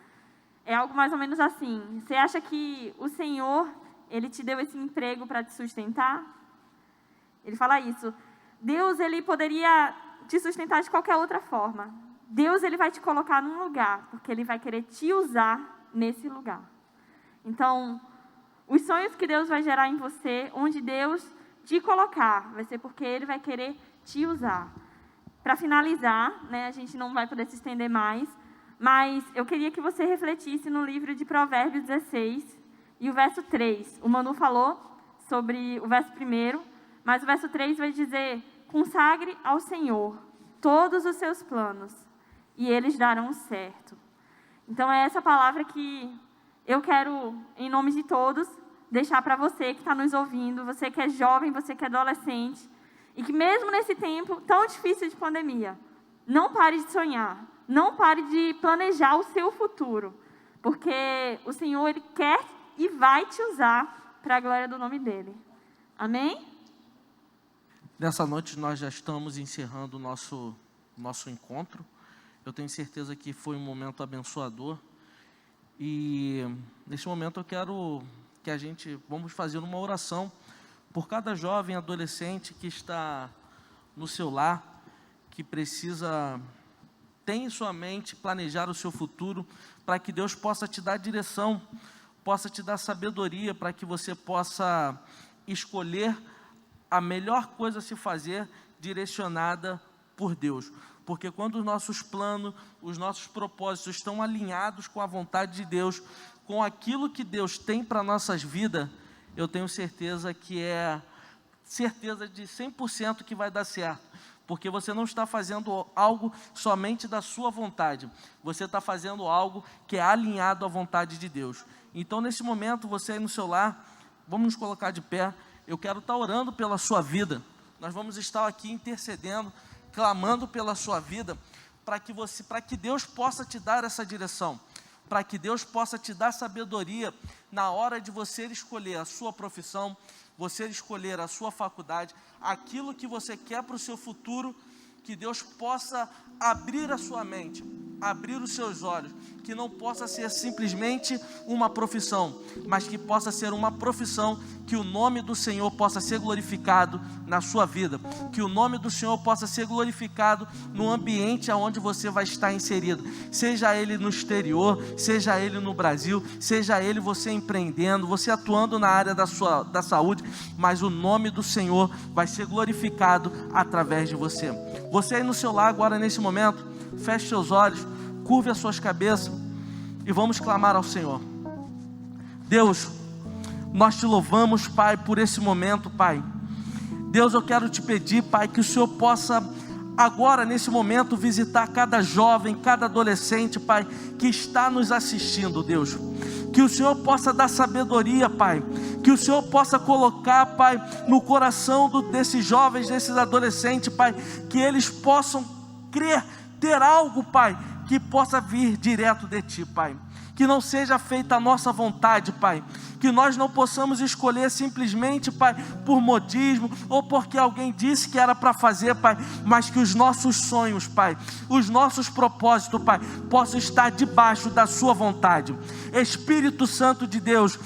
S4: É algo mais ou menos assim. Você acha que o Senhor, Ele te deu esse emprego para te sustentar? Ele fala isso. Deus, Ele poderia te sustentar de qualquer outra forma. Deus, Ele vai te colocar num lugar, porque Ele vai querer te usar nesse lugar. Então, os sonhos que Deus vai gerar em você, onde Deus te colocar, vai ser porque Ele vai querer te usar. Para finalizar, a gente não vai poder se estender mais, mas eu queria que você refletisse no livro de Provérbios 16 e o verso 3. O Manu falou sobre o verso 1, mas o verso 3 vai dizer: consagre ao Senhor todos os seus planos e eles darão certo. Então é essa palavra que eu quero, em nome de todos, deixar para você que está nos ouvindo, você que é jovem, você que é adolescente, e que mesmo nesse tempo tão difícil de pandemia, não pare de sonhar, não pare de planejar o seu futuro, porque o Senhor, Ele quer e vai te usar para a glória do nome dEle. Amém?
S1: Nessa noite nós já estamos encerrando o nosso nosso encontro. Eu tenho certeza que foi um momento abençoador. E nesse momento eu quero que vamos fazer uma oração por cada jovem adolescente que está no seu lar, que tem em sua mente planejar o seu futuro, para que Deus possa te dar direção, possa te dar sabedoria, para que você possa escolher a melhor coisa a se fazer, direcionada por Deus. Porque quando os nossos planos, os nossos propósitos estão alinhados com a vontade de Deus, com aquilo que Deus tem para nossas vidas, eu tenho certeza que certeza de 100% que vai dar certo. Porque você não está fazendo algo somente da sua vontade, você está fazendo algo que é alinhado à vontade de Deus. Então, nesse momento, você aí no seu lar, vamos nos colocar de pé. Eu quero estar orando pela sua vida. Nós vamos estar aqui intercedendo, clamando pela sua vida, para que Deus possa te dar essa direção, para que Deus possa te dar sabedoria na hora de você escolher a sua profissão, você escolher a sua faculdade, aquilo que você quer para o seu futuro, que Deus possa abrir a sua mente, abrir os seus olhos, que não possa ser simplesmente uma profissão, mas que possa ser uma profissão, que o nome do Senhor possa ser glorificado na sua vida, que o nome do Senhor possa ser glorificado no ambiente onde você vai estar inserido, seja ele no exterior, seja ele no Brasil, seja ele você empreendendo, você atuando na área da saúde, mas o nome do Senhor vai ser glorificado através de você. Você aí no seu lar agora nesse momento, feche seus olhos, curve as suas cabeças e vamos clamar ao Senhor. Deus, nós te louvamos, Pai, por esse momento, Pai. Deus, eu quero te pedir, Pai, que o Senhor possa agora, nesse momento, visitar cada jovem, cada adolescente, Pai, que está nos assistindo, Deus. Que o Senhor possa dar sabedoria, Pai. Que o Senhor possa colocar, Pai, no coração desses jovens, desses adolescentes, Pai, que eles possam crer, ter algo, Pai, que possa vir direto de Ti, Pai. Que não seja feita a nossa vontade, Pai. Que nós não possamos escolher simplesmente, Pai, por modismo ou porque alguém disse que era para fazer, Pai, mas que os nossos sonhos, Pai, os nossos propósitos, Pai, possam estar debaixo da Sua vontade. Espírito Santo de Deus,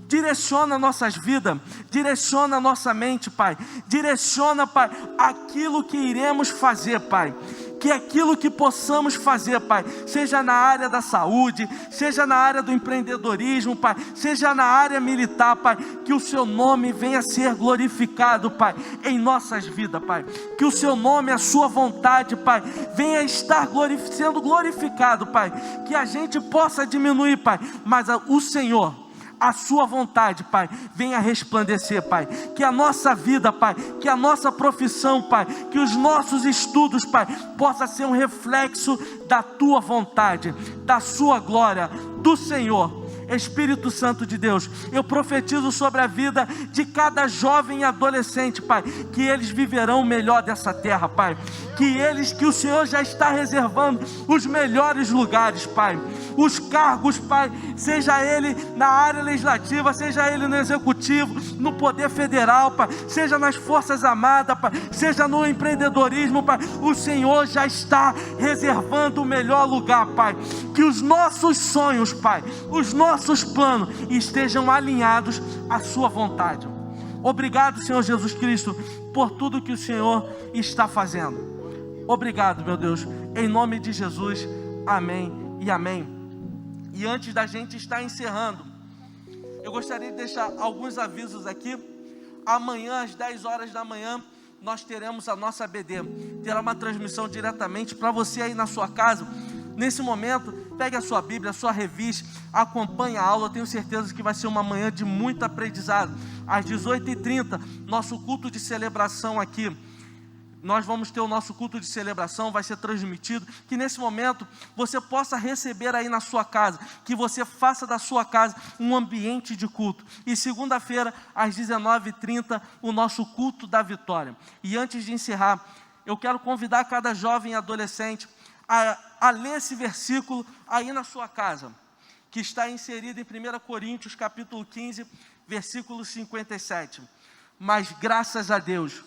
S1: direciona nossas vidas, direciona nossa mente, Pai. Direciona, Pai, aquilo que iremos fazer, Pai. Que aquilo que possamos fazer, Pai, seja na área da saúde, seja na área do empreendedorismo, Pai, seja na área militar, Pai, que o Seu nome venha a ser glorificado, Pai, em nossas vidas, Pai. Que o Seu nome, a Sua vontade, Pai, venha a estar sendo glorificado, Pai. Que a gente possa diminuir, Pai, mas o Senhor, a Sua vontade, Pai, venha resplandecer, Pai. Que a nossa vida, Pai, que a nossa profissão, Pai, que os nossos estudos, Pai, possa ser um reflexo da Tua vontade, da Sua glória, do Senhor. Espírito Santo de Deus, eu profetizo sobre a vida de cada jovem e adolescente, Pai, que eles viverão o melhor dessa terra, Pai. Que o Senhor já está reservando os melhores lugares, Pai. Os cargos, Pai, seja ele na área legislativa, seja ele no executivo, no poder federal, Pai, seja nas forças armadas, Pai, seja no empreendedorismo, Pai, o Senhor já está reservando o melhor lugar, Pai. Que os nossos sonhos, Pai, os nossos planos estejam alinhados à Sua vontade. Obrigado, Senhor Jesus Cristo, por tudo que o Senhor está fazendo. Obrigado, meu Deus, em nome de Jesus, amém e amém. E antes da gente estar encerrando, eu gostaria de deixar alguns avisos aqui. Amanhã, às 10 horas da manhã, nós teremos a nossa BD. Terá uma transmissão diretamente para você aí na sua casa. Nesse momento, pegue a sua Bíblia, a sua revista, acompanhe a aula. Eu tenho certeza que vai ser uma manhã de muito aprendizado. Às 18h30, nosso culto de celebração aqui. Nós vamos ter o nosso culto de celebração, vai ser transmitido, que nesse momento você possa receber aí na sua casa, que você faça da sua casa um ambiente de culto. E segunda-feira, às 19h30, o nosso culto da vitória. E antes de encerrar, eu quero convidar cada jovem e adolescente a ler esse versículo aí na sua casa, que está inserido em 1 Coríntios capítulo 15, versículo 57. Mas graças a Deus,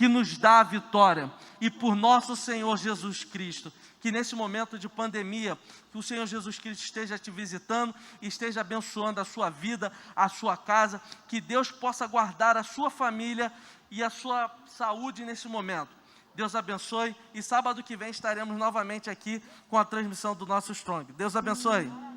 S1: que nos dá a vitória, e por nosso Senhor Jesus Cristo, que nesse momento de pandemia, que o Senhor Jesus Cristo esteja te visitando e esteja abençoando a sua vida, a sua casa, que Deus possa guardar a sua família e a sua saúde nesse momento. Deus abençoe, e sábado que vem estaremos novamente aqui com a transmissão do nosso Strong. Deus abençoe.